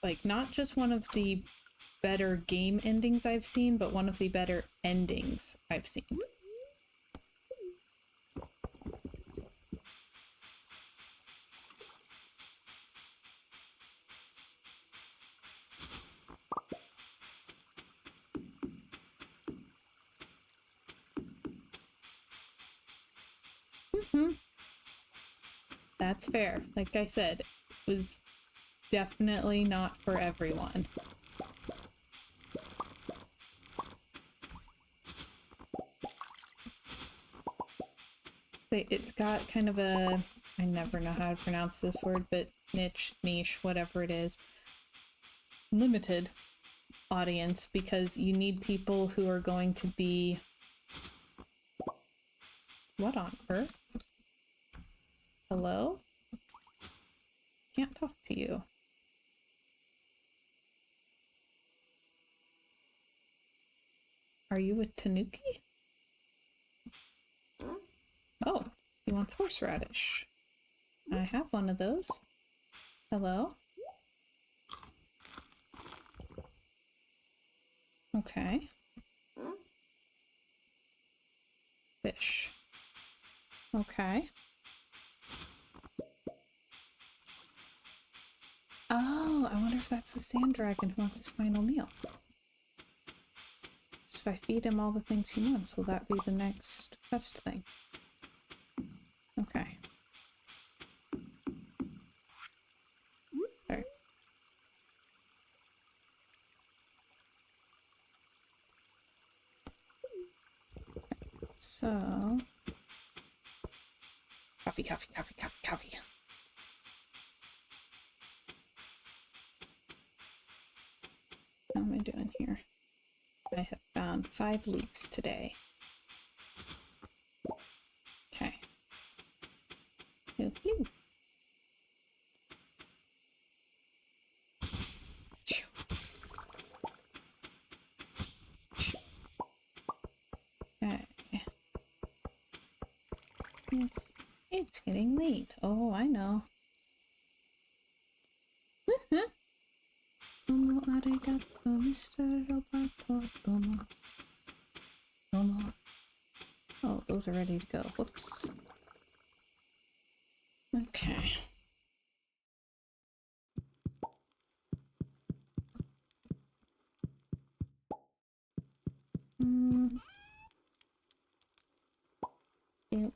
Like, not just one of the better game endings I've seen, but one of the better endings I've seen. That's fair. Like I said, it was definitely not for everyone. It's got kind of a, I never know how to pronounce this word, but niche, whatever it is, limited audience, because you need people who are going to be, what on earth? Hello? Can't talk to you. Are you a tanuki? Oh, he wants horseradish. I have one of those. Hello? Okay. Fish. Okay. Oh, I wonder if that's the sand dragon who wants his final meal. So if I feed him all the things he wants, will that be the next quest thing? Okay. There. So... Coffee. How am I doing here? I have found 5 leeks today. Okay. Pew, pew. Okay. It's getting late. Oh, I know. Domo arigato, Mr. Roboto. Domo. Oh, those are ready to go. Whoops. Okay. Yep.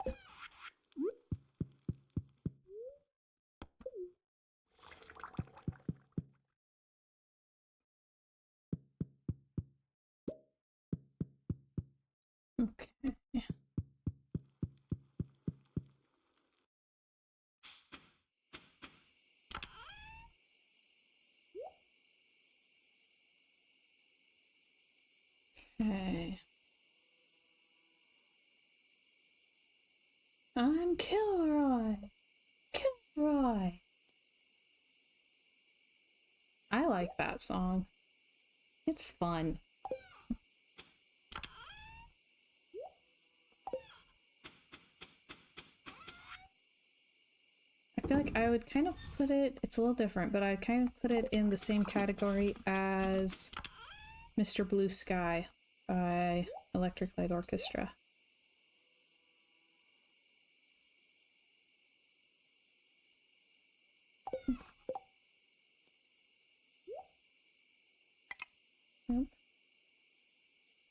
Okay. Okay. I'm Kilroy. Kilroy. I like that song. It's fun. I feel like I would kind of put it, it's a little different, but I'd kind of put it in the same category as Mr. Blue Sky by Electric Light Orchestra. Nope.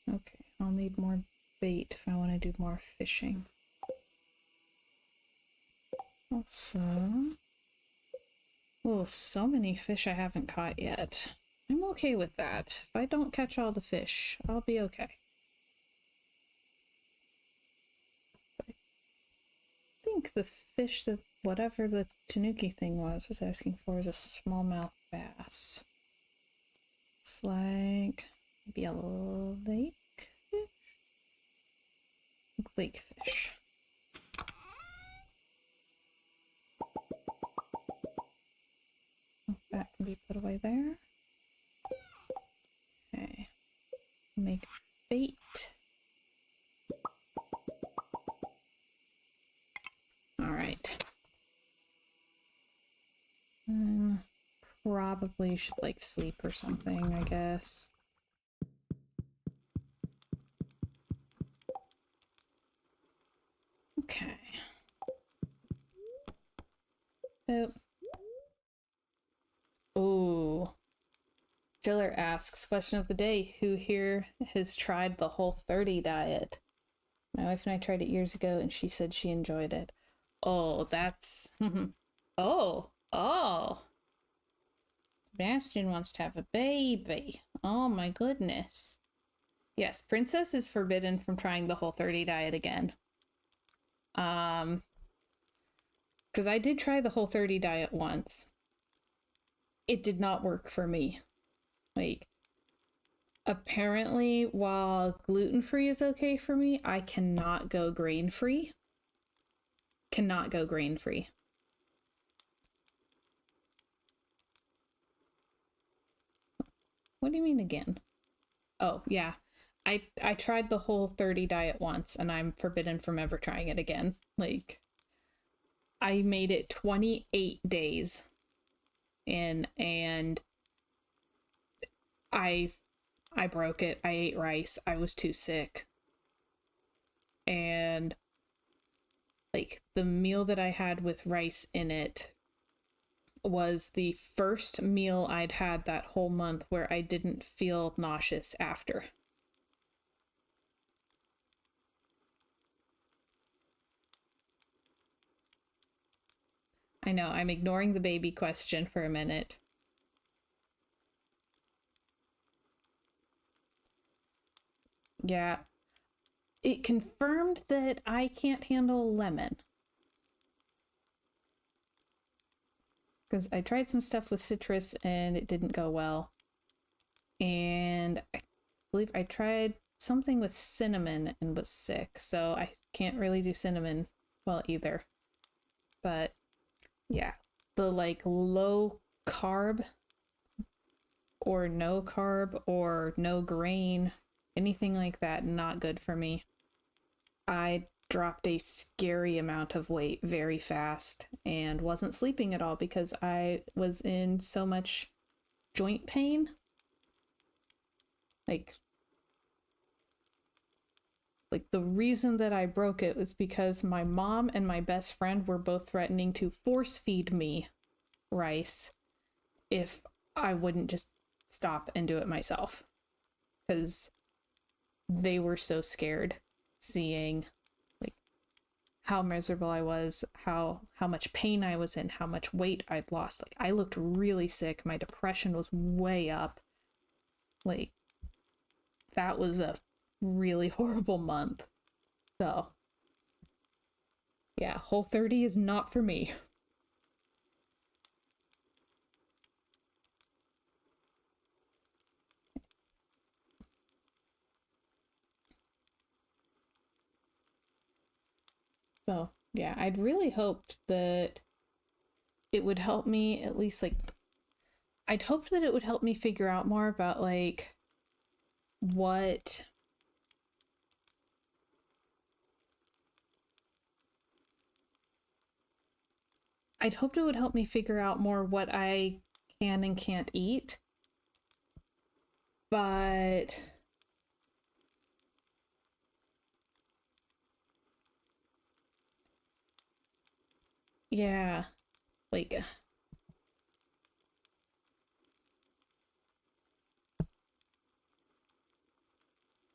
Okay, I'll need more bait if I want to do more fishing. Also, oh, so many fish I haven't caught yet. I'm okay with that. If I don't catch all the fish, I'll be okay. I think the fish that whatever the tanuki thing was asking for is a smallmouth bass. It's like maybe a lake fish? Lake fish. That can be put away there. Okay. Make bait. Alright. Probably should like sleep or something, I guess. Okay. Oh. Jiller asks, question of the day, who here has tried the Whole30 diet? My wife and I tried it years ago and she said she enjoyed it. Oh, that's... oh. Sebastian wants to have a baby. Oh my goodness. Yes, Princess is forbidden from trying the Whole30 diet again. Because I did try the Whole30 diet once. It did not work for me. Like, apparently, while gluten-free is okay for me, I cannot go grain-free. Cannot go grain-free. What do you mean again? Oh, yeah. I tried the Whole30 diet once, and I'm forbidden from ever trying it again. Like, I made it 28 days in, and I broke it. I ate rice. I was too sick. And like the meal that I had with rice in it was the first meal I'd had that whole month where I didn't feel nauseous after. I know, I'm ignoring the baby question for a minute. Yeah. It confirmed that I can't handle lemon. Because I tried some stuff with citrus and it didn't go well. And I believe I tried something with cinnamon and was sick, so I can't really do cinnamon well either. But yeah, the like low carb or no grain, anything like that, not good for me. I dropped a scary amount of weight very fast and wasn't sleeping at all because I was in so much joint pain. Like the reason that I broke it was because my mom and my best friend were both threatening to force feed me rice if I wouldn't just stop and do it myself. Because they were so scared seeing like how miserable I was, how much pain I was in, how much weight I'd lost. Like I looked really sick. My depression was way up. Like that was a really horrible month. So yeah, Whole30 is not for me. So Yeah, I'd really hoped that it would help me at least like I'd hoped that it would help me figure out more about like what I'd hoped it would help me figure out more what I can and can't eat. But yeah, like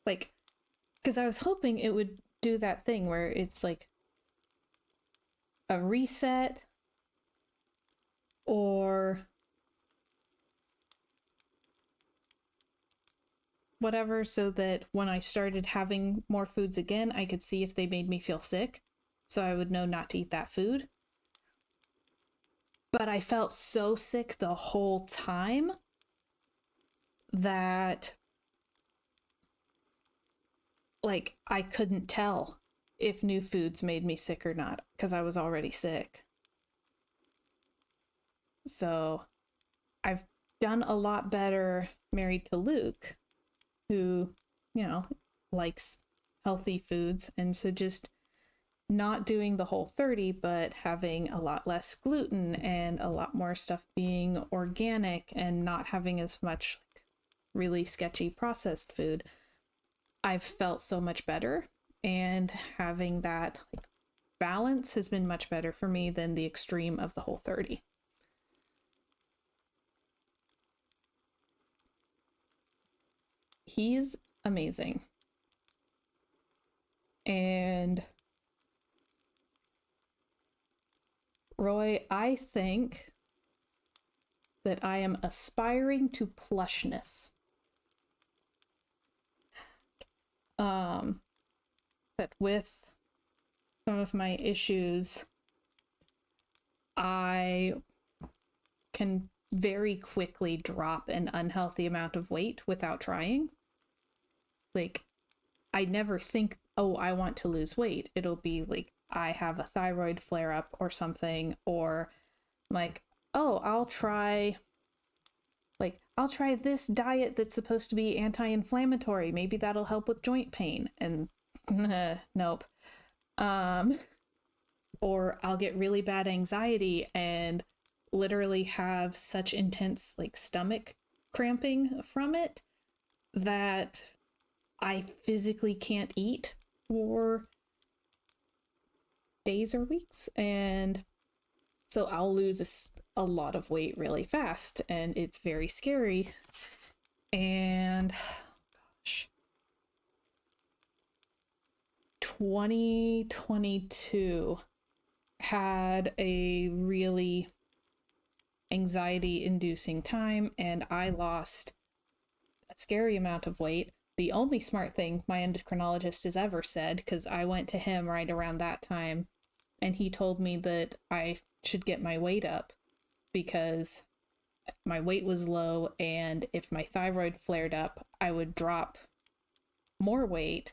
like because I was hoping it would do that thing where it's like a reset or whatever, so that when I started having more foods again, I could see if they made me feel sick. So I would know not to eat that food. But I felt so sick the whole time that like I couldn't tell if new foods made me sick or not because I was already sick. So I've done a lot better married to Luke, who, you know, likes healthy foods. And so just not doing the whole 30, but having a lot less gluten and a lot more stuff being organic and not having as much like, really sketchy processed food, I've felt so much better. And having that like, balance has been much better for me than the extreme of the whole 30. He's amazing. And Roy, I think that I am aspiring to plushness. That with some of my issues, I can very quickly drop an unhealthy amount of weight without trying. Like, I never think, oh, I want to lose weight. It'll be like, I have a thyroid flare up or something, or like, oh, I'll try this diet that's supposed to be anti-inflammatory. Maybe that'll help with joint pain. And nope. Or I'll get really bad anxiety and literally have such intense like stomach cramping from it that I physically can't eat for days or weeks. And so I'll lose a lot of weight really fast, and it's very scary. And gosh, 2022 had a really anxiety inducing time, and I lost a scary amount of weight. The only smart thing my endocrinologist has ever said, because I went to him right around that time, and he told me that I should get my weight up because my weight was low, and if my thyroid flared up, I would drop more weight.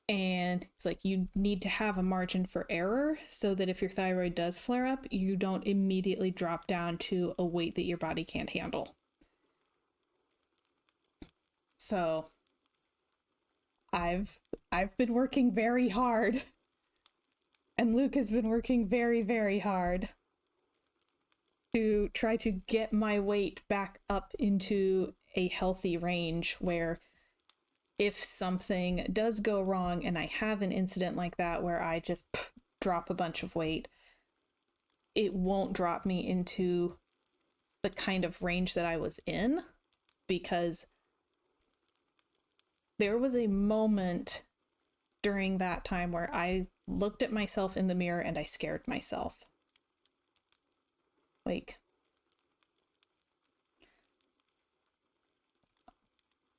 And it's like you need to have a margin for error so that if your thyroid does flare up, you don't immediately drop down to a weight that your body can't handle. So I've been working very hard, and Luke has been working very, very hard to try to get my weight back up into a healthy range where if something does go wrong and I have an incident like that where I just drop a bunch of weight, it won't drop me into the kind of range that I was in, because there was a moment during that time where I looked at myself in the mirror and I scared myself. Like,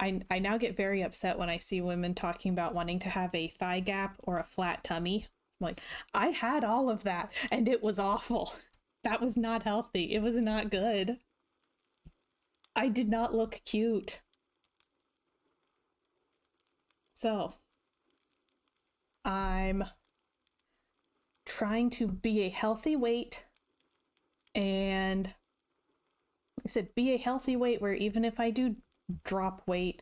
I now get very upset when I see women talking about wanting to have a thigh gap or a flat tummy. I'm like, I had all of that and it was awful. That was not healthy. It was not good. I did not look cute. So, I'm trying to be a healthy weight, and like I said, be a healthy weight where even if I do drop weight,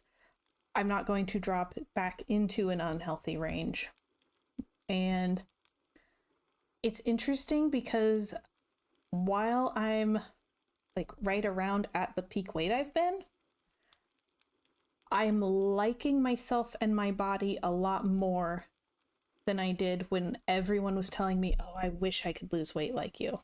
I'm not going to drop back into an unhealthy range. And it's interesting because while I'm like right around at the peak weight I've been, I'm liking myself and my body a lot more than I did when everyone was telling me, oh, I wish I could lose weight like you.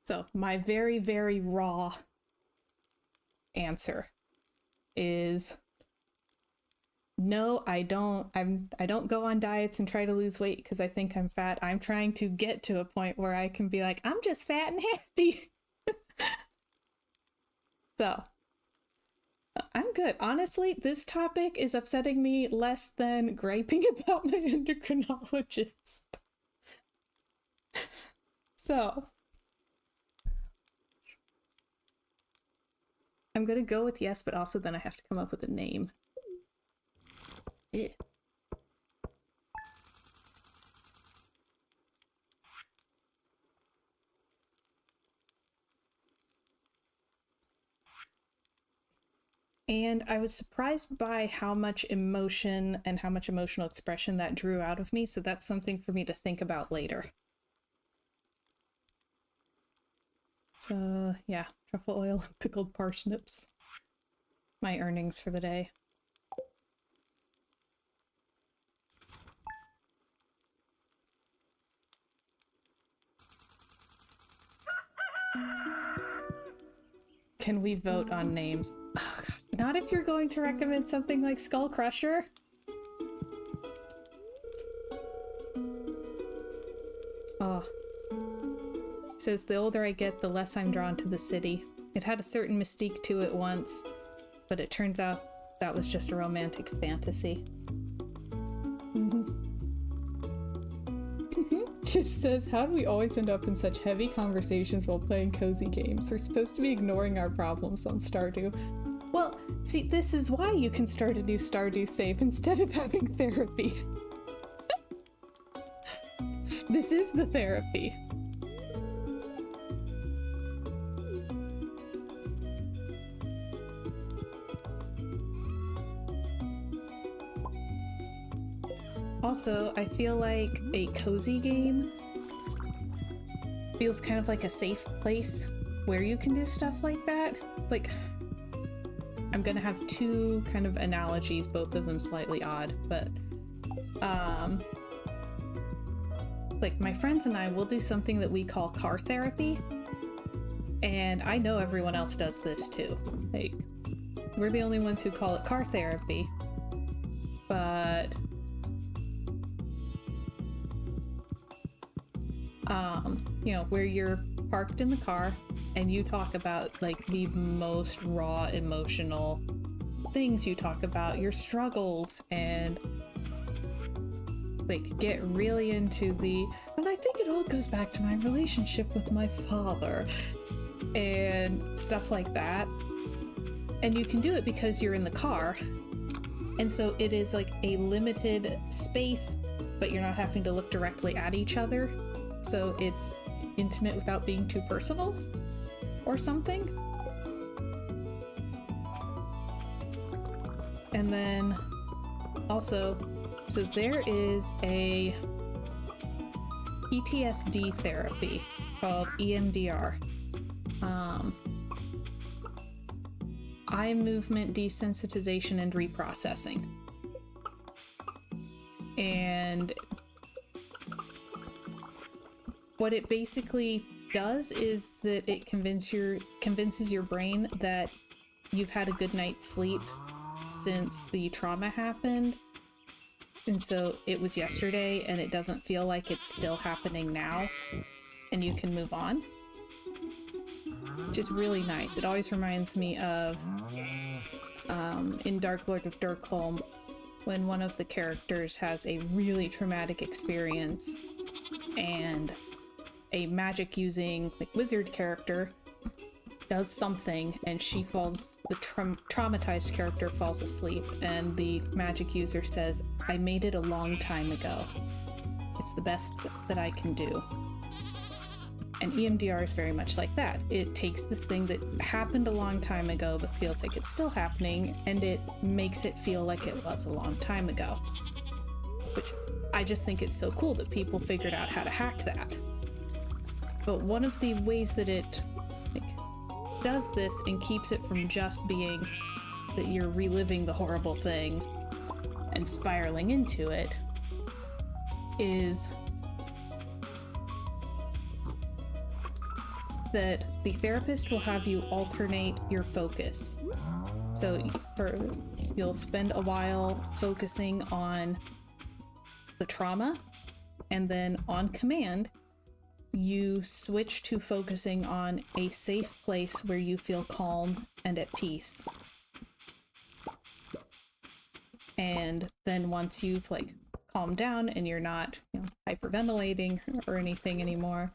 So my very, very raw answer is no, I don't. I don't go on diets and try to lose weight because I think I'm fat. I'm trying to get to a point where I can be like, I'm just fat and happy. So I'm good. Honestly, this topic is upsetting me less than griping about my endocrinologist. So I'm gonna go with yes, but also then I have to come up with a name. Yeah. And I was surprised by how much emotion and how much emotional expression that drew out of me, so that's something for me to think about later. So, yeah, truffle oil and pickled parsnips. My earnings for the day. Can we vote on names? Oh, God. Not if you're going to recommend something like Skull Crusher. Oh. It says, the older I get, the less I'm drawn to the city. It had a certain mystique to it once, but it turns out that was just a romantic fantasy. Chip says, how do we always end up in such heavy conversations while playing cozy games? We're supposed to be ignoring our problems on Stardew. Well, see, this is why you can start a new Stardew save instead of having therapy. This is the therapy. Also, I feel like a cozy game feels kind of like a safe place where you can do stuff like that. Like, I'm gonna have two kind of analogies, both of them slightly odd, but like my friends and I will do something that we call car therapy, and I know everyone else does this too. Like, we're the only ones who call it car therapy, but you know, where you're parked in the car and you talk about like the most raw emotional things. You talk about your struggles and like get really into but I think it all goes back to my relationship with my father and stuff like that. And you can do it because you're in the car, and so it is like a limited space, but you're not having to look directly at each other, so it's intimate without being too personal or something. And then also, so there is a PTSD therapy called EMDR. Eye movement desensitization and reprocessing. And what it basically does is that it convinces your brain that you've had a good night's sleep since the trauma happened, and so it was yesterday and it doesn't feel like it's still happening now, and you can move on, which is really nice. It always reminds me of in Dark Lord of Dirkholm, when one of the characters has a really traumatic experience and a magic using like wizard character does something and she falls, the traumatized character falls asleep, and the magic user says, I made it a long time ago. It's the best that I can do. And EMDR is very much like that. It takes this thing that happened a long time ago but feels like it's still happening, and it makes it feel like it was a long time ago. Which I just think it's so cool that people figured out how to hack that. But one of the ways that it does this and keeps it from just being that you're reliving the horrible thing and spiraling into it is that the therapist will have you alternate your focus. So you'll spend a while focusing on the trauma, and then on command you switch to focusing on a safe place where you feel calm and at peace. And then once you've like calmed down and you're not, hyperventilating or anything anymore,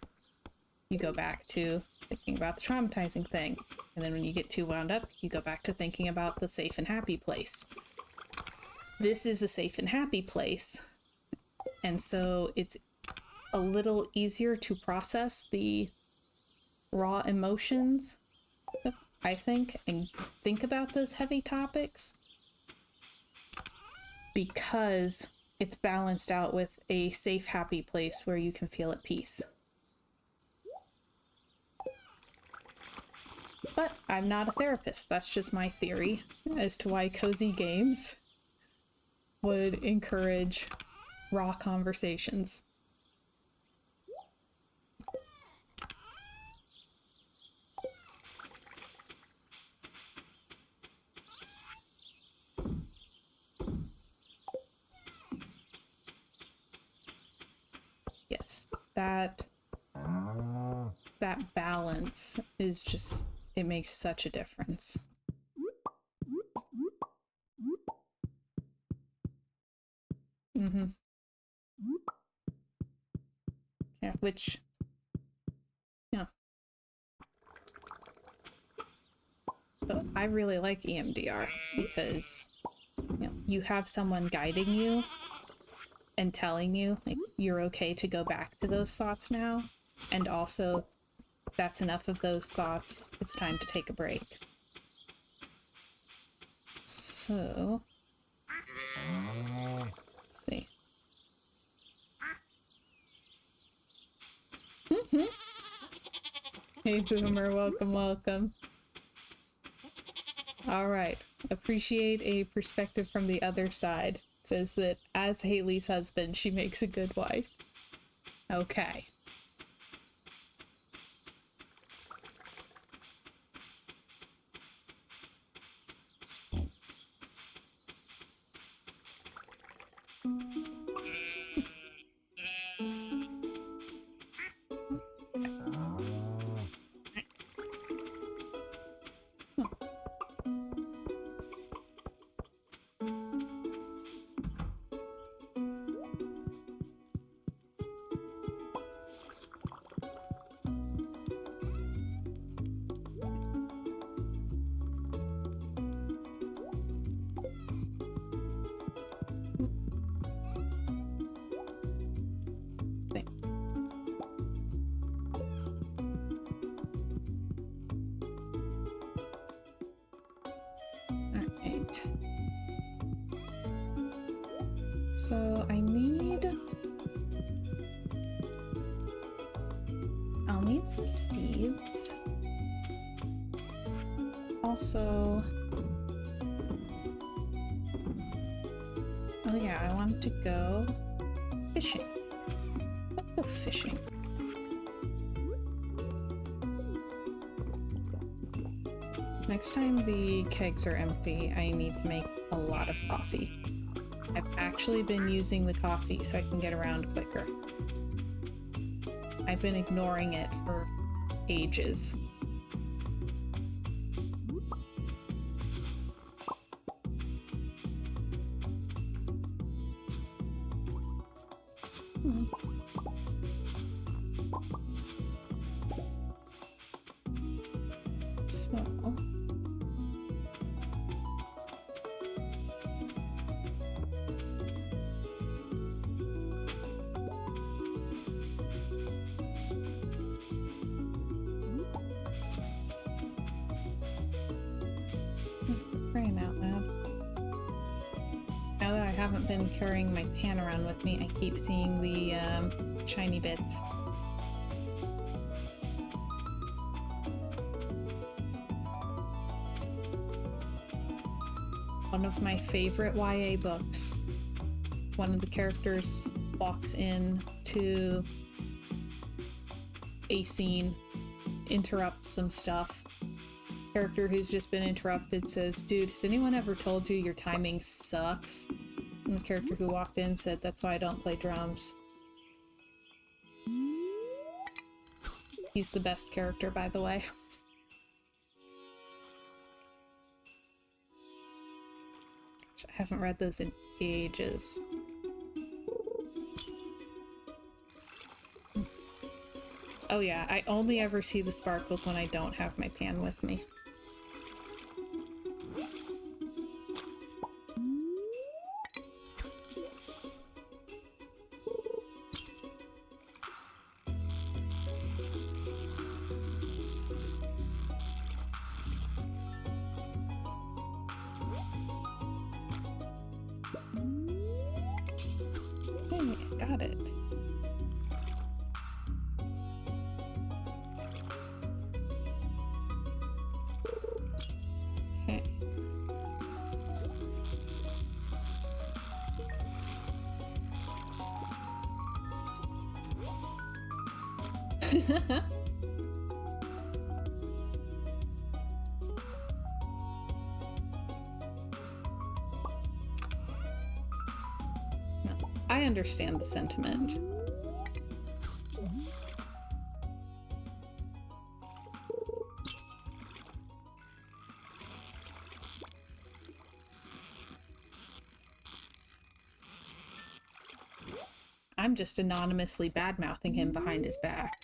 you go back to thinking about the traumatizing thing. And then when you get too wound up, you go back to thinking about the safe and happy place. This is a safe and happy place. And so it's a little easier to process the raw emotions, I think, and think about those heavy topics, because it's balanced out with a safe, happy place where you can feel at peace. But I'm not a therapist. That's just my theory as to why cozy games would encourage raw conversations. Yes, that balance is just, it makes such a difference. Yeah, which, but I really like EMDR because, you have someone guiding you and telling you, like, you're okay to go back to those thoughts now. And also, that's enough of those thoughts. It's time to take a break. So, let's see. Hey, Boomer, welcome, welcome. All right. Appreciate a perspective from the other side. Says that as Haley's husband, she makes a good wife. Okay. So I'll need some seeds. Also, oh yeah, I wanted to go fishing. Let's go fishing. Next time the kegs are empty, I need to make a lot of coffee. I've actually been using the coffee so I can get around quicker. I've been ignoring it for ages. So... Crying out loud. Now that I haven't been carrying my pan around with me, I keep seeing the shiny bits. One of my favorite YA books. One of the characters walks in to a scene, interrupts some stuff. Character who's just been interrupted says, "Dude, has anyone ever told you your timing sucks?" And the character who walked in said, "That's why I don't play drums." He's the best character, by the way. I haven't read those in ages. Oh yeah, I only ever see the sparkles when I don't have my pan with me. Hey, got it. Okay. No, I understand the sentiment. I'm just anonymously bad-mouthing him behind his back.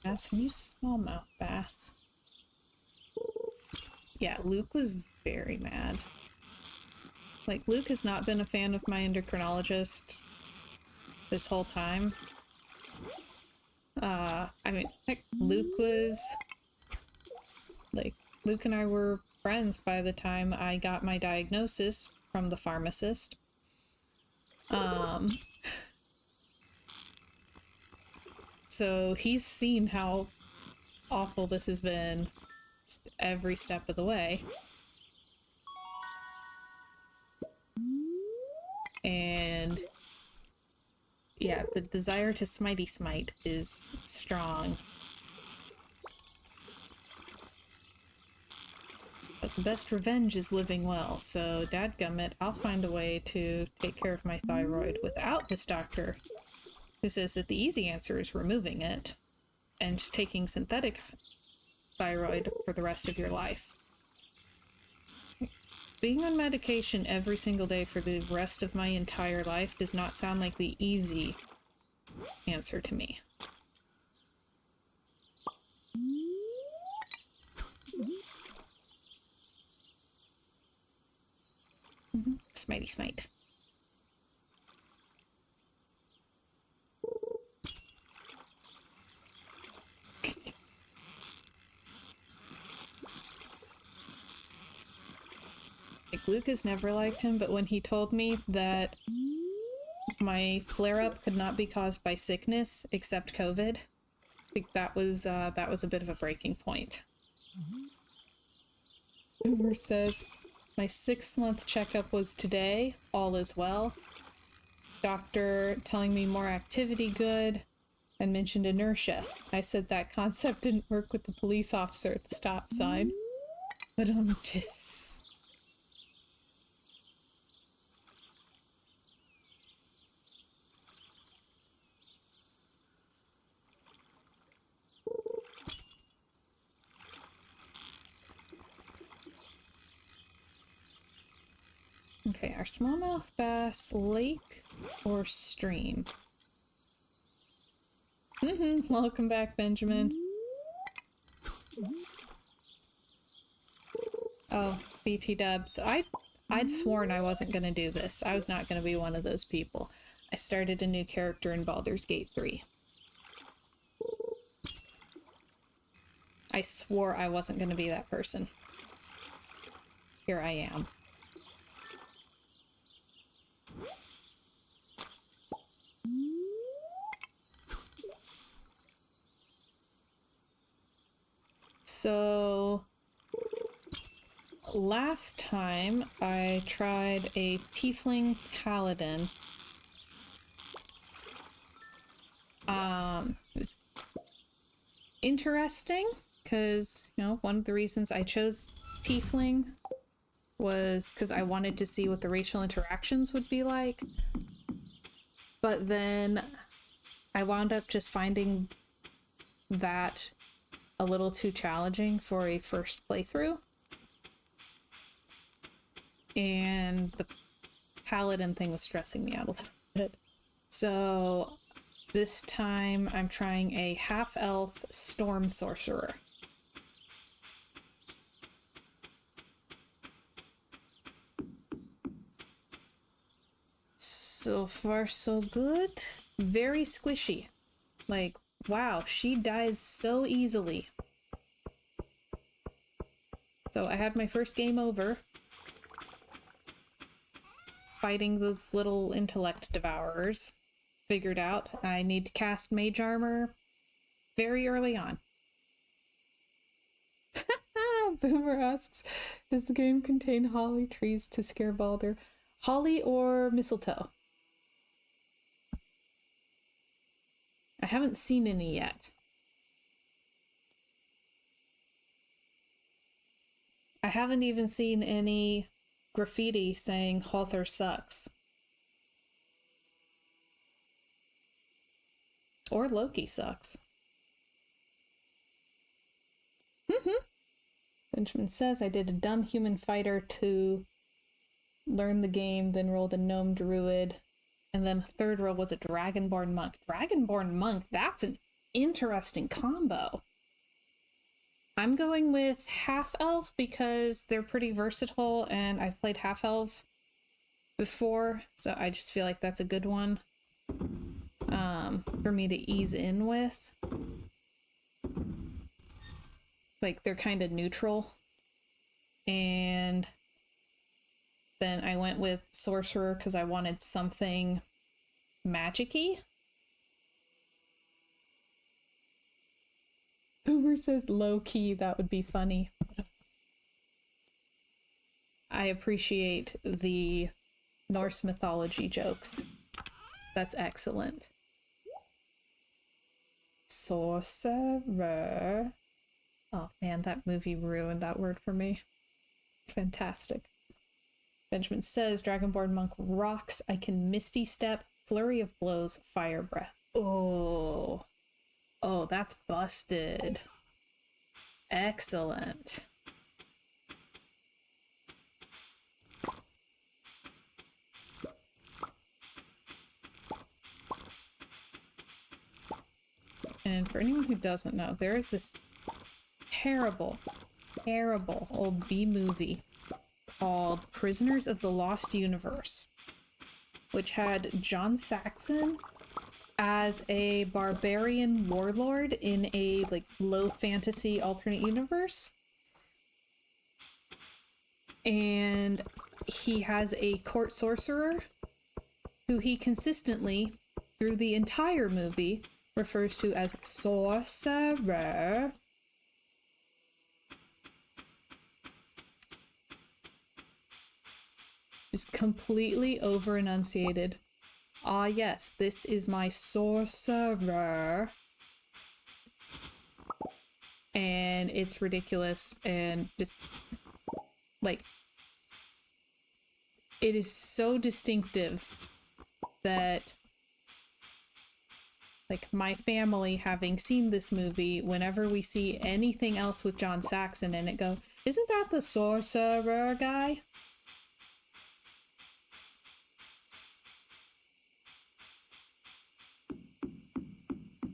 Bass, I need a smallmouth bass. Yeah, Luke was very mad. Like, Luke has not been a fan of my endocrinologist this whole time. I mean, heck, Luke and I were friends by the time I got my diagnosis from the pharmacist. So he's seen how awful this has been every step of the way. And yeah, the desire to smitey smite is strong. But the best revenge is living well, so dadgummit, I'll find a way to take care of my thyroid without this doctor, who says that the easy answer is removing it and just taking synthetic thyroid for the rest of your life. Being on medication every single day for the rest of my entire life does not sound like the easy answer to me. Smitey smite. Like, Luke has never liked him, but when he told me that my flare-up could not be caused by sickness except COVID, I think that was a bit of a breaking point. Boomer says, my 6th-month checkup was today. All is well. Doctor telling me more activity good, and mentioned inertia. I said that concept didn't work with the police officer at the stop sign. But tis. Okay, our smallmouth bass, lake or stream? Welcome back, Benjamin. Oh, BT dubs. I'd sworn I wasn't gonna do this. I was not gonna be one of those people. I started a new character in Baldur's Gate 3. I swore I wasn't gonna be that person. Here I am. So last time I tried a tiefling paladin. It was interesting because, you know, one of the reasons I chose tiefling was because I wanted to see what the racial interactions would be like. But then I wound up just finding that a little too challenging for a first playthrough. And the paladin thing was stressing me out a little bit. So this time I'm trying a half-elf storm sorcerer. So far so good. Very squishy. Like, wow, she dies so easily. So I had my first game over fighting those little intellect devourers. Figured out I need to cast mage armor very early on. Boomer asks, does the game contain holly trees to scare Baldur? Holly or mistletoe? I haven't seen any yet. I haven't even seen any graffiti saying Halthor sucks. Or Loki sucks. Benjamin says, I did a dumb human fighter to learn the game, then rolled a gnome druid, and then third roll was a dragonborn monk. Dragonborn monk, that's an interesting combo. I'm going with half-elf because they're pretty versatile and I've played half-elf before, so I just feel like that's a good one for me to ease in with. Like, they're kind of neutral. And then I went with sorcerer because I wanted something magic-y. Boomer says low-key, that would be funny. I appreciate the Norse mythology jokes. That's excellent. Sorcerer. Oh man, that movie ruined that word for me. It's fantastic. Benjamin says, Dragonborn Monk rocks. I can Misty Step, Flurry of Blows, Fire Breath. Oh. Oh, that's busted. Excellent. And for anyone who doesn't know, there is this terrible, terrible old B-movie called Prisoners of the Lost Universe, which had John Saxon as a barbarian warlord in a like low fantasy alternate universe. And he has a court sorcerer who he consistently, through the entire movie, refers to as sorcerer. Just completely over enunciated. Ah, yes, this is my sorcerer. And it's ridiculous and just like it is so distinctive that like my family, having seen this movie, whenever we see anything else with John Saxon in it, go, isn't that the sorcerer guy?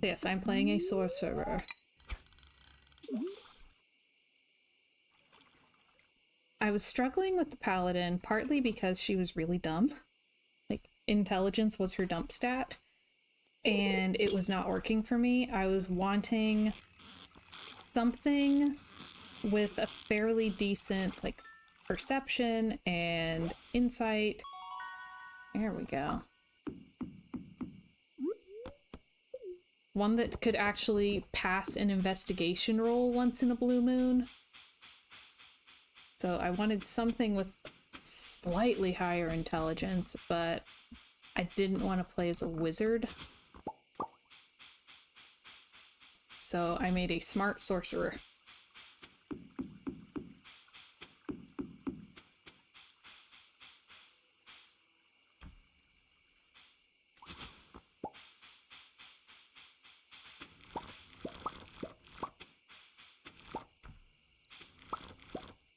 Yes, I'm playing a sorcerer. I was struggling with the paladin, partly because she was really dumb. Like, intelligence was her dump stat, and it was not working for me. I was wanting something with a fairly decent, like, perception and insight. There we go. One that could actually pass an investigation roll once in a blue moon. So I wanted something with slightly higher intelligence, but I didn't want to play as a wizard. So I made a smart sorcerer.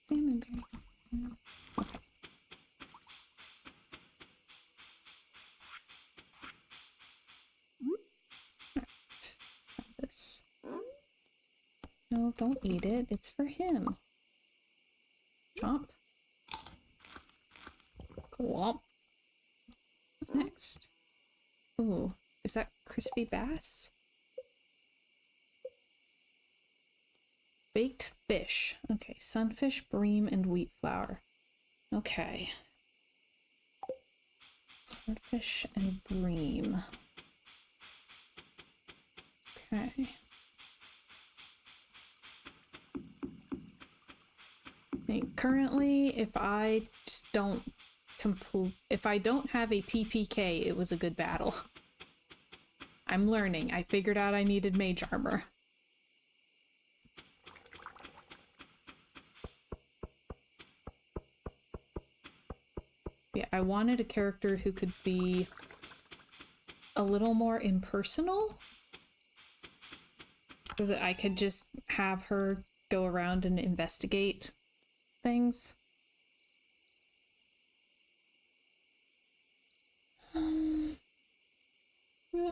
Salmon berries. Okay. Alright. This. No, don't eat it. It's for him. Chomp. Cool. What's next? Ooh, is that crispy bass? Baked fish. Okay, sunfish, bream, and wheat flour. Okay. Sunfish and bream. Okay. I mean, currently, if I just don't if I don't have a TPK, it was a good battle. I'm learning. I figured out I needed mage armor. Yeah, I wanted a character who could be a little more impersonal, so that I could just have her go around and investigate things.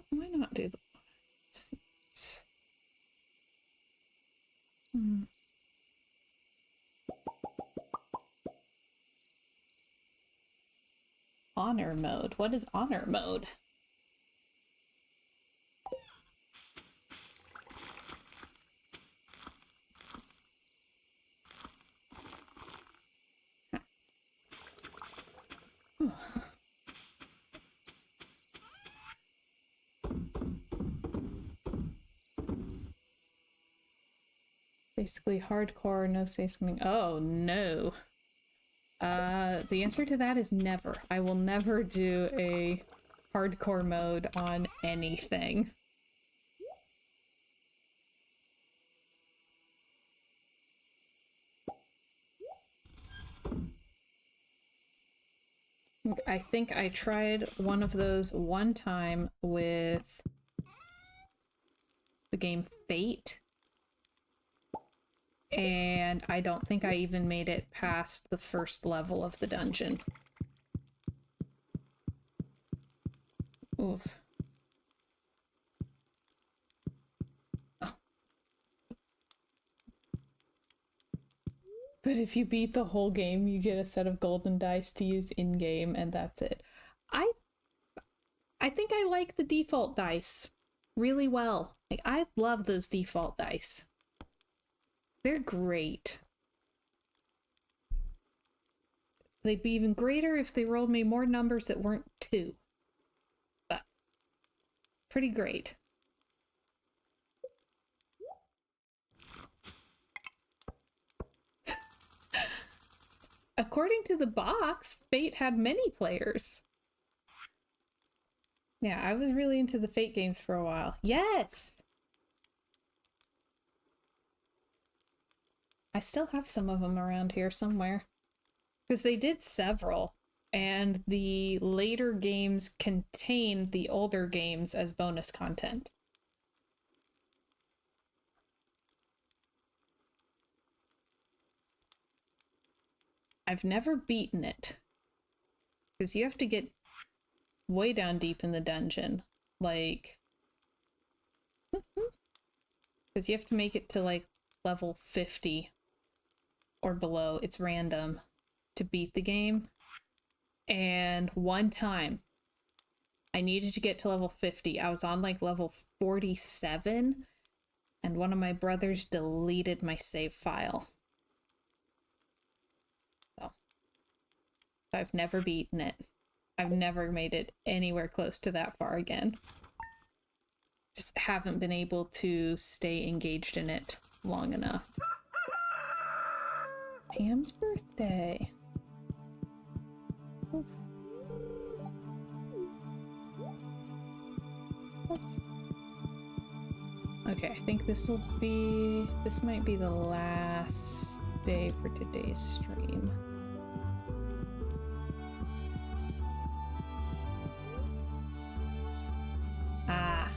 Why not do the seeds? Honor mode. What is honor mode? Basically hardcore, no safe swimming. Oh no. The answer to that is never. I will never do a hardcore mode on anything. I think I tried one of those one time with the game Fate, and I don't think I even made it past the first level of the dungeon. Oof. Oh. But if you beat the whole game, you get a set of golden dice to use in-game, and that's it. I think I like the default dice really well. Like, I love those default dice. They're great. They'd be even greater if they rolled me more numbers that weren't 2. But pretty great. According to the box, Fate had many players. Yeah, I was really into the Fate games for a while. Yes! I still have some of them around here somewhere. Because they did several, and the later games contained the older games as bonus content. I've never beaten it, because you have to get way down deep in the dungeon. Like, Because you have to make it to like level 50 or below. It's random to beat the game. And one time I needed to get to level 50. I was on like level 47 and one of my brothers deleted my save file. So I've never beaten it. I've never made it anywhere close to that far again. Just haven't been able to stay engaged in it long enough. Pam's birthday. Oof. Okay, I think this might be the last day for today's stream. Ah.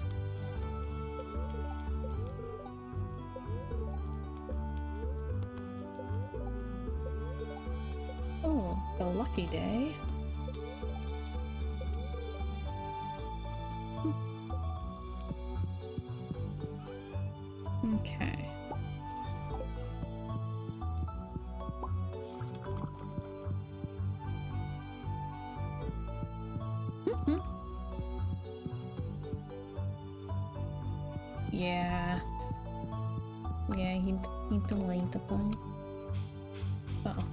Oh, the lucky day. Okay. Yeah. Yeah, he delayed the play. Oh.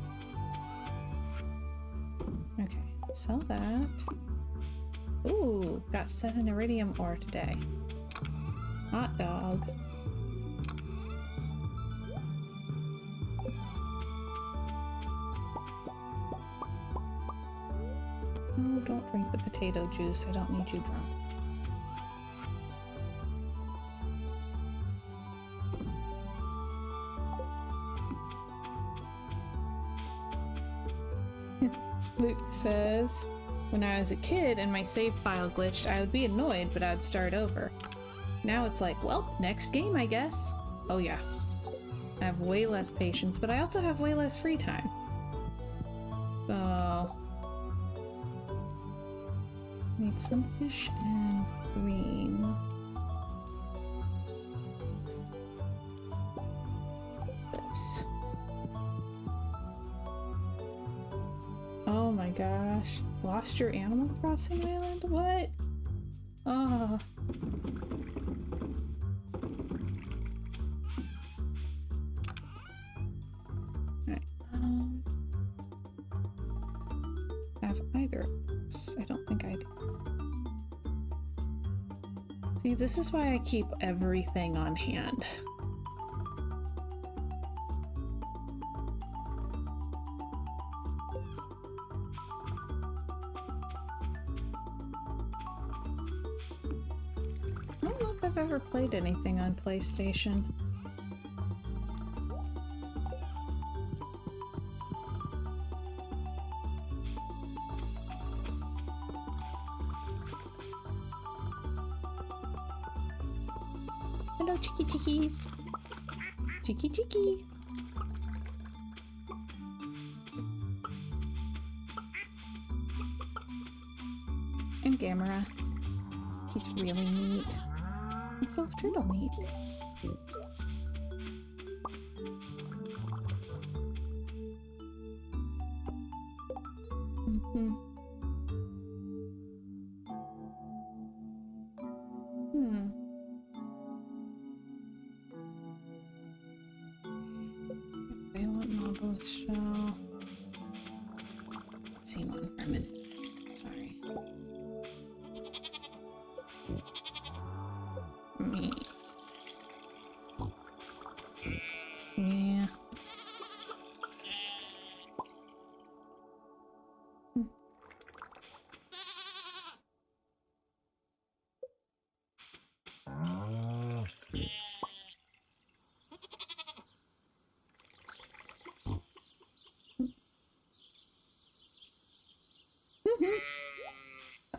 Okay, sell that. Ooh, got 7 iridium ore today. Hot dog. Oh, don't drink the potato juice. I don't need you drunk. Luke says, when I was a kid and my save file glitched, I would be annoyed, but I'd start over. Now it's like, well, next game, I guess. Oh yeah. I have way less patience, but I also have way less free time. So... need sunfish and green. This. Oh my gosh. Lost your Animal Crossing island? What? Oh. Alright. Have either of those? I don't think I do. See, this is why I keep everything on hand. I don't know if I've ever played anything on PlayStation. Hello, chicky chickies. Chicky chicky. And Gamera. He's really neat. He feels turtle meat. Mm-hmm. I want noble shell. Let's see one for a minute. Sorry. Me. Yeah.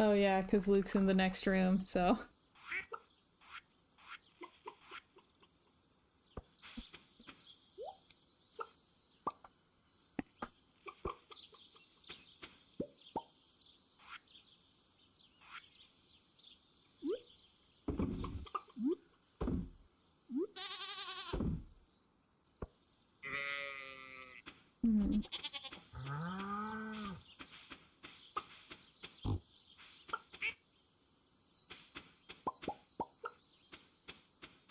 Oh yeah, because Luke's in the next room, so... Hmm.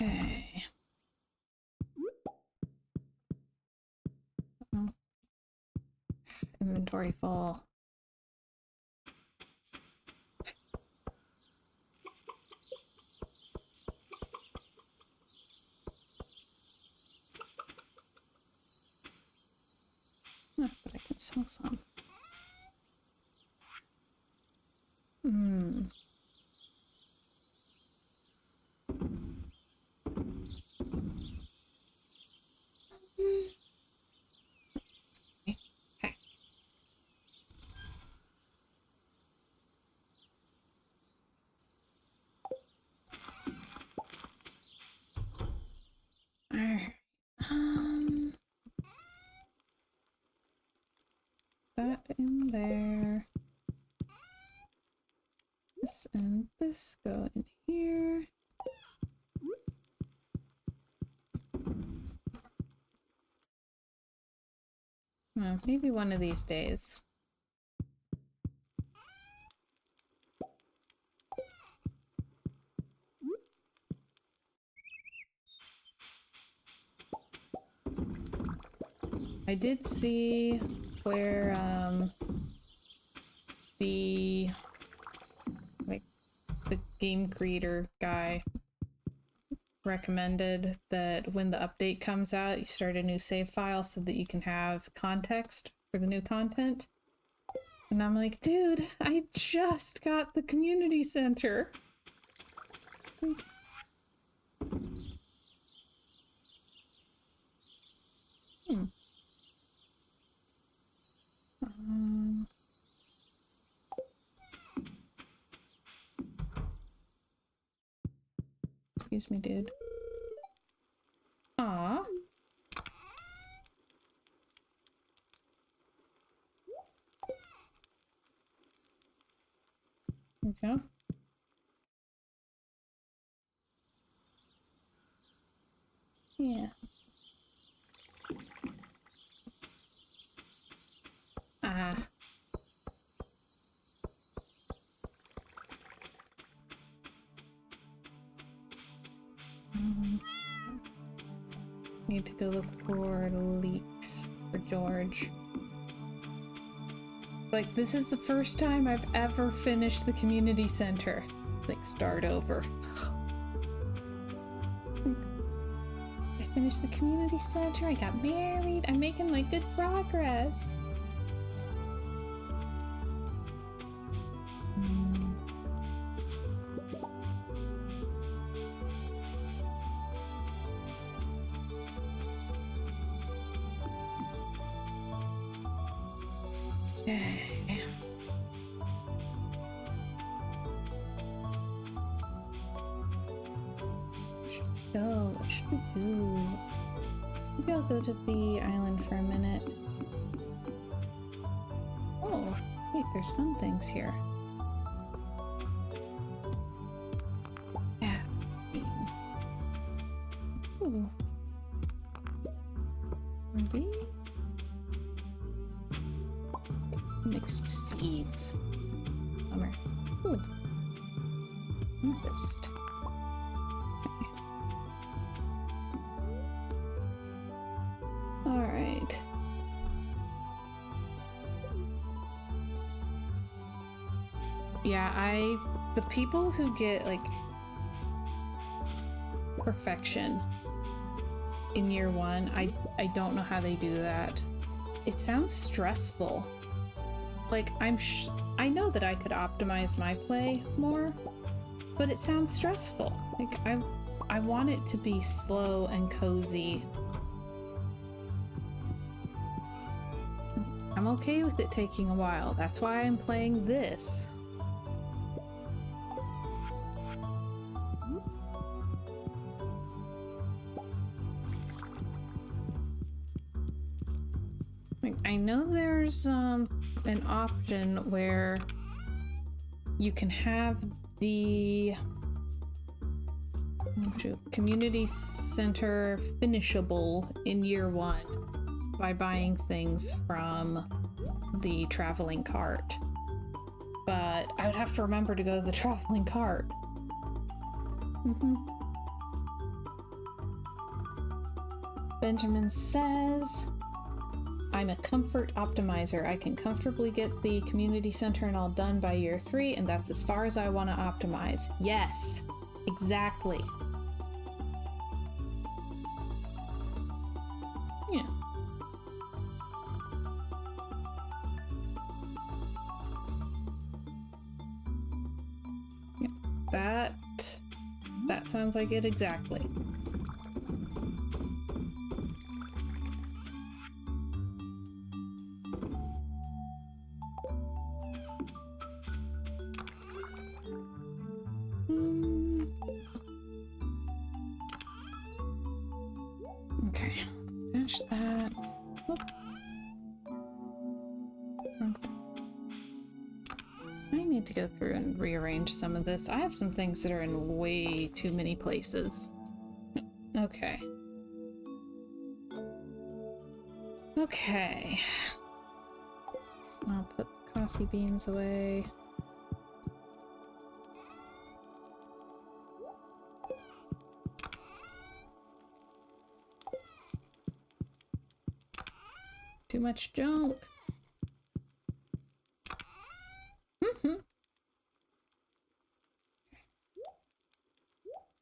Okay. Oh. Inventory full. But I can sell some. Hmm. Okay. Alright. That in there. This and this go in here. Maybe one of these days. I did see where the game creator guy recommended that when the update comes out, you start a new save file so that you can have context for the new content. And I'm like, dude, I just got the community center. Excuse me, dude. Aw. There we go. Yeah. Ah. Need to go look for leaks for George. Like, this is the first time I've ever finished the community center. It's like, start over. I finished the community center, I got married, I'm making like good progress. Okay. What should we do? Maybe I'll go to the island for a minute. Oh, wait, there's fun things here. Yeah. Ooh. Maybe? Mixed seeds. Bummer. Ooh. Amethyst. Alright. Yeah, the people who get like perfection in year one, I don't know how they do that. It sounds stressful. Like, I know that I could optimize my play more, but it sounds stressful. Like, I want it to be slow and cozy. I'm okay with it taking a while. That's why I'm playing this. I know there's an option where you can have the community center finishable in year one. by buying things from the traveling cart. But I would have to remember to go to the traveling cart. Benjamin says, I'm a comfort optimizer. I can comfortably get the community center and all done by year 3, and that's as far as I want to optimize. Yes, exactly. Yeah. That sounds like it exactly. Okay, finish that. Whoop. I need to go through and rearrange some of this. I have some things that are in way too many places. Okay. Okay. I'll put the coffee beans away. Too much junk.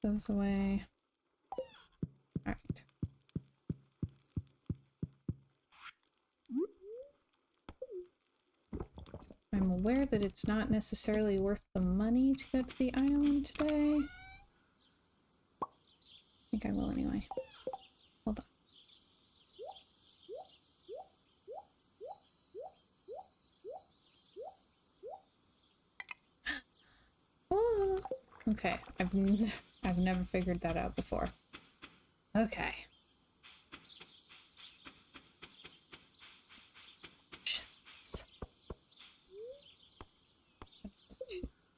Those away. Alright. I'm aware that it's not necessarily worth the money to go to the island today. I think I will anyway. Hold on. Oh, okay, I've never figured that out before. Okay.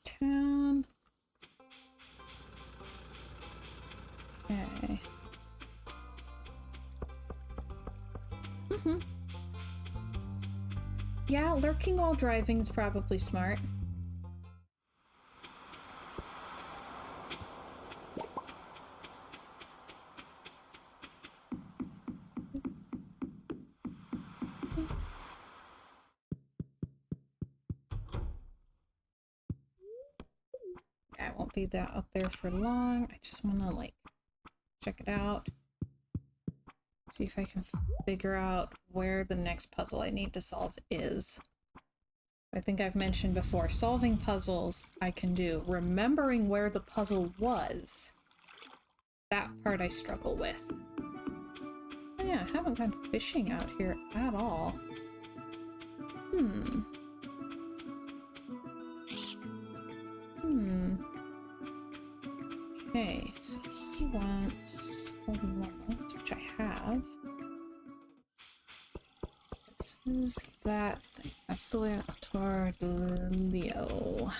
Town. Okay. Yeah, lurking while driving is probably smart. I won't be that up there for long. I just want to like check it out. See if I can figure out where the next puzzle I need to solve is. I think I've mentioned before, solving puzzles I can do. Remembering where the puzzle was, that part I struggle with. Oh yeah, I haven't gone fishing out here at all. Okay, so he wants golden walnuts, which I have. This is that thing. That's the way out toward Leo.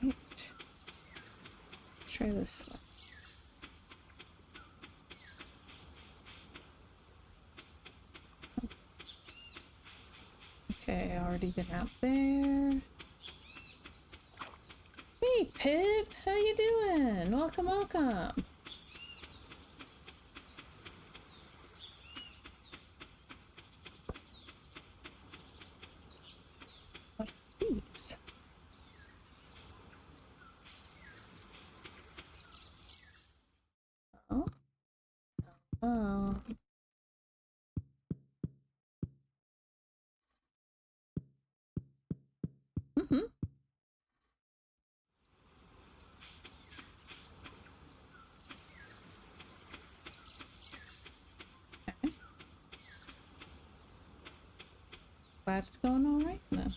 Right. Try this one. Okay, already been out there. Hey Pip, how you doing? Welcome, welcome. What are these? Oh. Oh. Okay. Glad it's going all right now.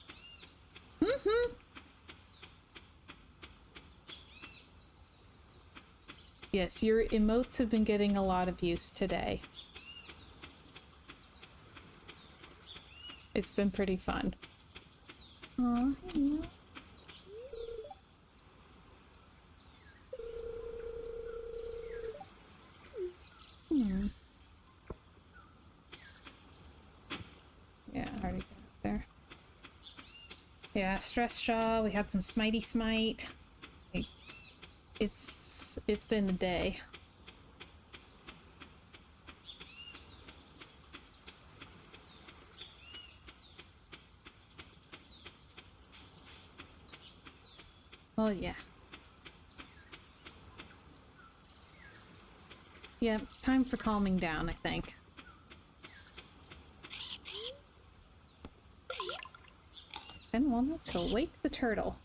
Yes, your emotes have been getting a lot of use today. It's been pretty fun. Aw, hello. Yeah, stress jaw. We had some smitey smite. It's been a day. Oh yeah. Yeah, time for calming down, I think. And walnuts, he'll wake the turtle.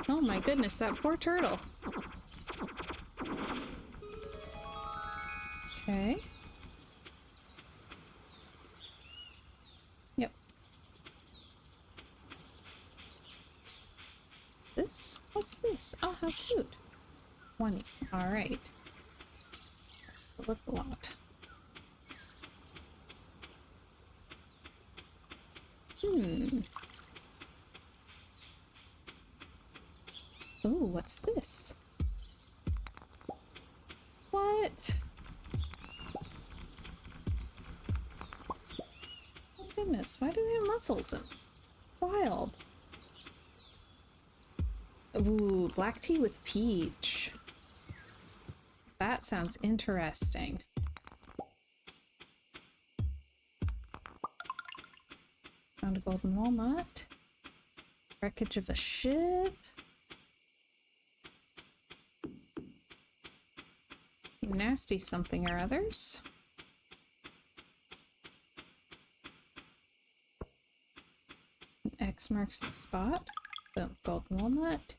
Oh my goodness, that poor turtle. Okay. Yep. This? What's this? Oh, how cute. 20. Alright. Look a lot. Ooh, what's this? What? Oh goodness, why do they have muscles? Wild. Ooh, black tea with peach. That sounds interesting. Found a golden walnut. Wreckage of a ship. Nasty something or others. An X marks the spot. Boom, golden walnut.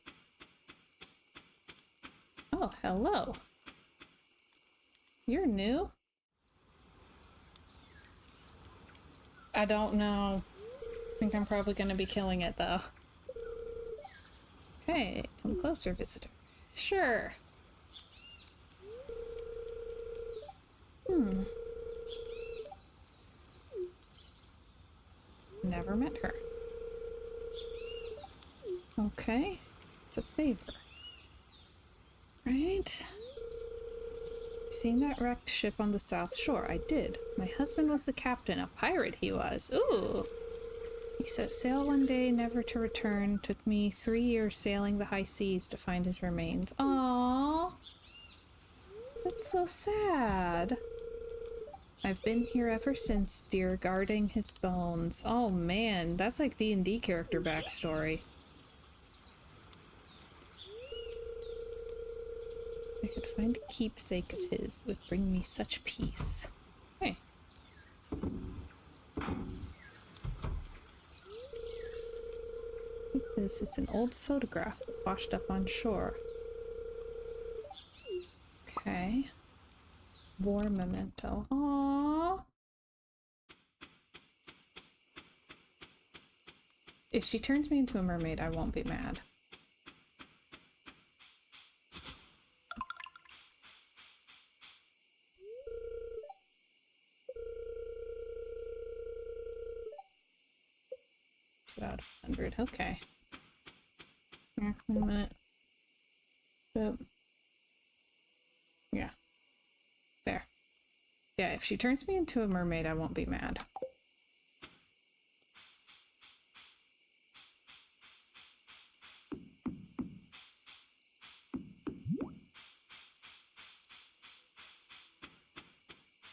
Oh, hello. You're new? I don't know. I think I'm probably going to be killing it, though. Okay, come closer, visitor. Sure. Never met her. Okay, it's a favor. Right? Seen that wrecked ship on the South Shore? I did. My husband was the captain, a pirate he was. Ooh! He set sail one day, never to return. Took me 3 years sailing the high seas to find his remains. Aww! That's so sad. I've been here ever since, dear, guarding his bones. Oh man, that's like D&D character backstory. I could find a keepsake of his, it would bring me such peace. Hey. Look at this, it's an old photograph washed up on shore. Okay. War memento. Aww. If she turns me into a mermaid, I won't be mad. About 100. Okay. Yeah, a minute. Boop. Yeah. There. Yeah, if she turns me into a mermaid, I won't be mad.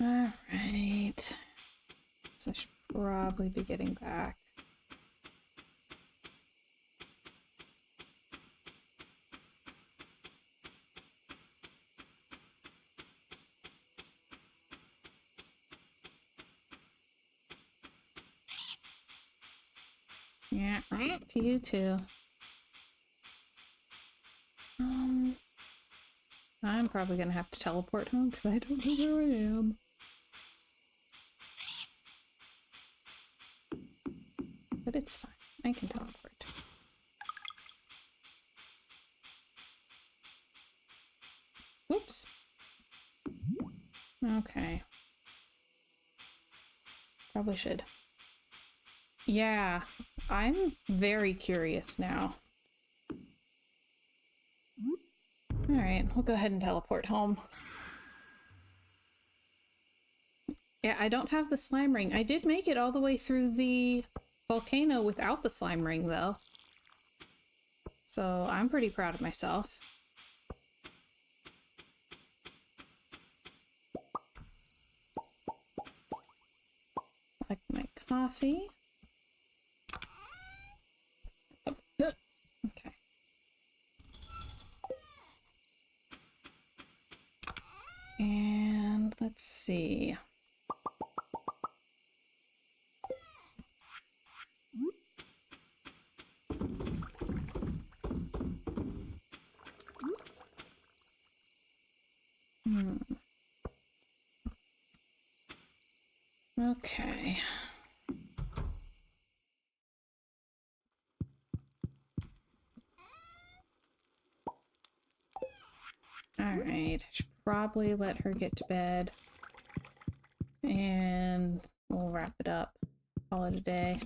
Alright. So I should probably be getting back. Yeah, you too. I'm probably gonna have to teleport home because I don't know where I am. But it's fine. I can teleport. Whoops. Okay. Probably should. Yeah, I'm very curious now. Alright, we'll go ahead and teleport home. Yeah, I don't have the slime ring. I did make it all the way through the volcano without the slime ring, though. So I'm pretty proud of myself. Like my coffee. Oh, okay. And let's see. Okay. Alright, I should probably let her get to bed. And we'll wrap it up. Call it a day.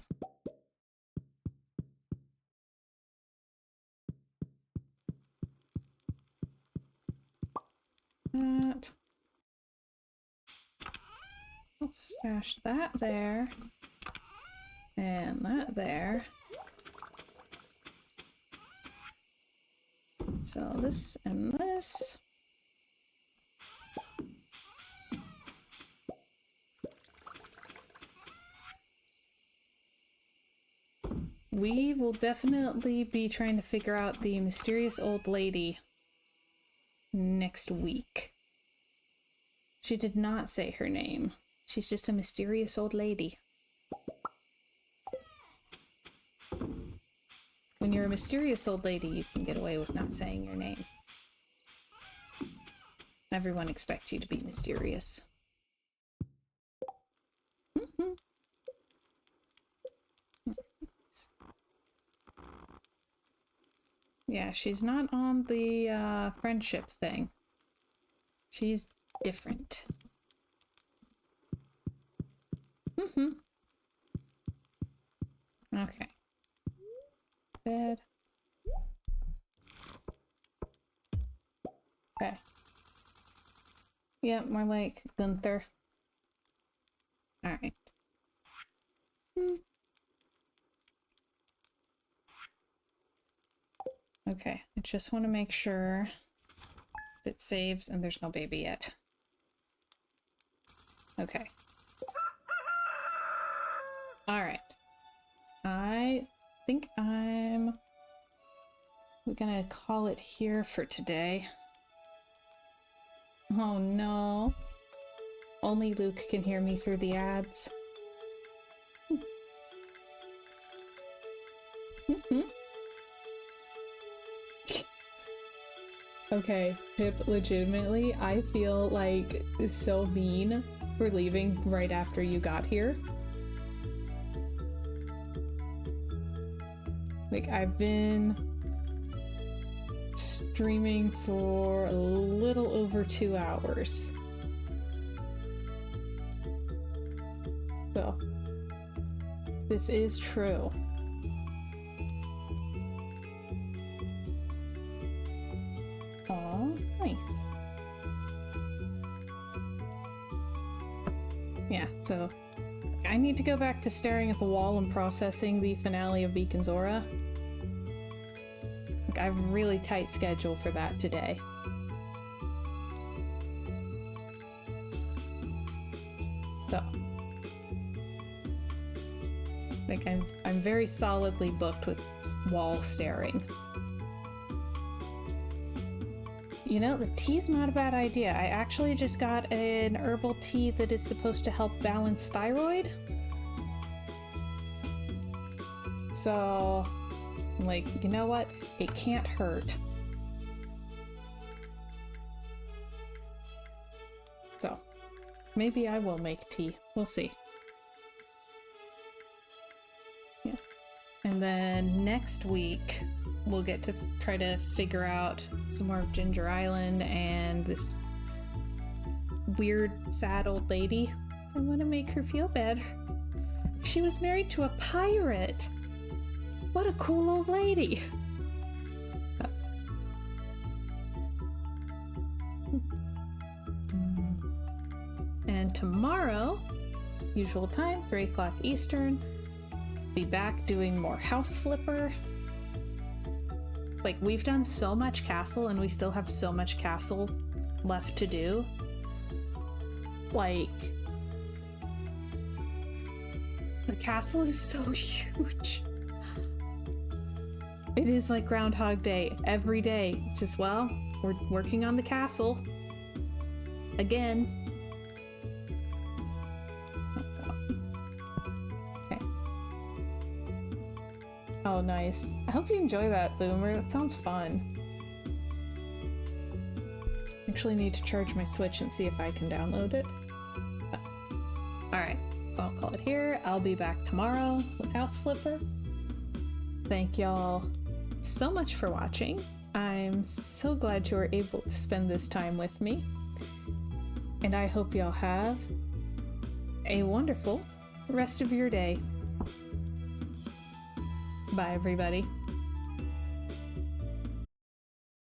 That. I'll stash that there. And that there. So this and this. We will definitely be trying to figure out the mysterious old lady next week. She did not say her name. She's just a mysterious old lady. When you're a mysterious old lady, you can get away with not saying your name. Everyone expects you to be mysterious. Yeah, she's not on the friendship thing. She's different. Okay. Bed. Okay. Yeah, more like Gunther. Alright. Okay, I just want to make sure it saves and there's no baby yet. Okay. Alright. I think I'm gonna call it here for today. Oh no. Only Luke can hear me through the ads. Okay, Pip, legitimately, I feel like so mean for leaving right after you got here. Like, I've been streaming for a little over 2 hours. So, this is true. Aw, nice. Yeah, so I need to go back to staring at the wall and processing the finale of Beacon Zora. Like, I have a really tight schedule for that today. So, like, I'm very solidly booked with wall staring. You know, the tea's not a bad idea. I actually just got an herbal tea that is supposed to help balance thyroid. So, I'm like, you know what? It can't hurt. So, maybe I will make tea. We'll see. Yeah. And then next week, we'll get to try to figure out some more of Ginger Island and this weird, sad old lady. I want to make her feel better. She was married to a pirate. What a cool old lady. And tomorrow, usual time, 3 o'clock Eastern, be back doing more house flipper. Like, we've done so much castle and we still have so much castle left to do. Like, the castle is so huge. It is like Groundhog Day every day. It's just, well, we're working on the castle again. Okay. Oh, nice. I hope you enjoy that, Boomer. That sounds fun. Actually need to charge my Switch and see if I can download it. Alright, so I'll call it here. I'll be back tomorrow with House Flipper. Thank y'all so much for watching. I'm so glad you were able to spend this time with me. And I hope y'all have a wonderful rest of your day. Bye, everybody.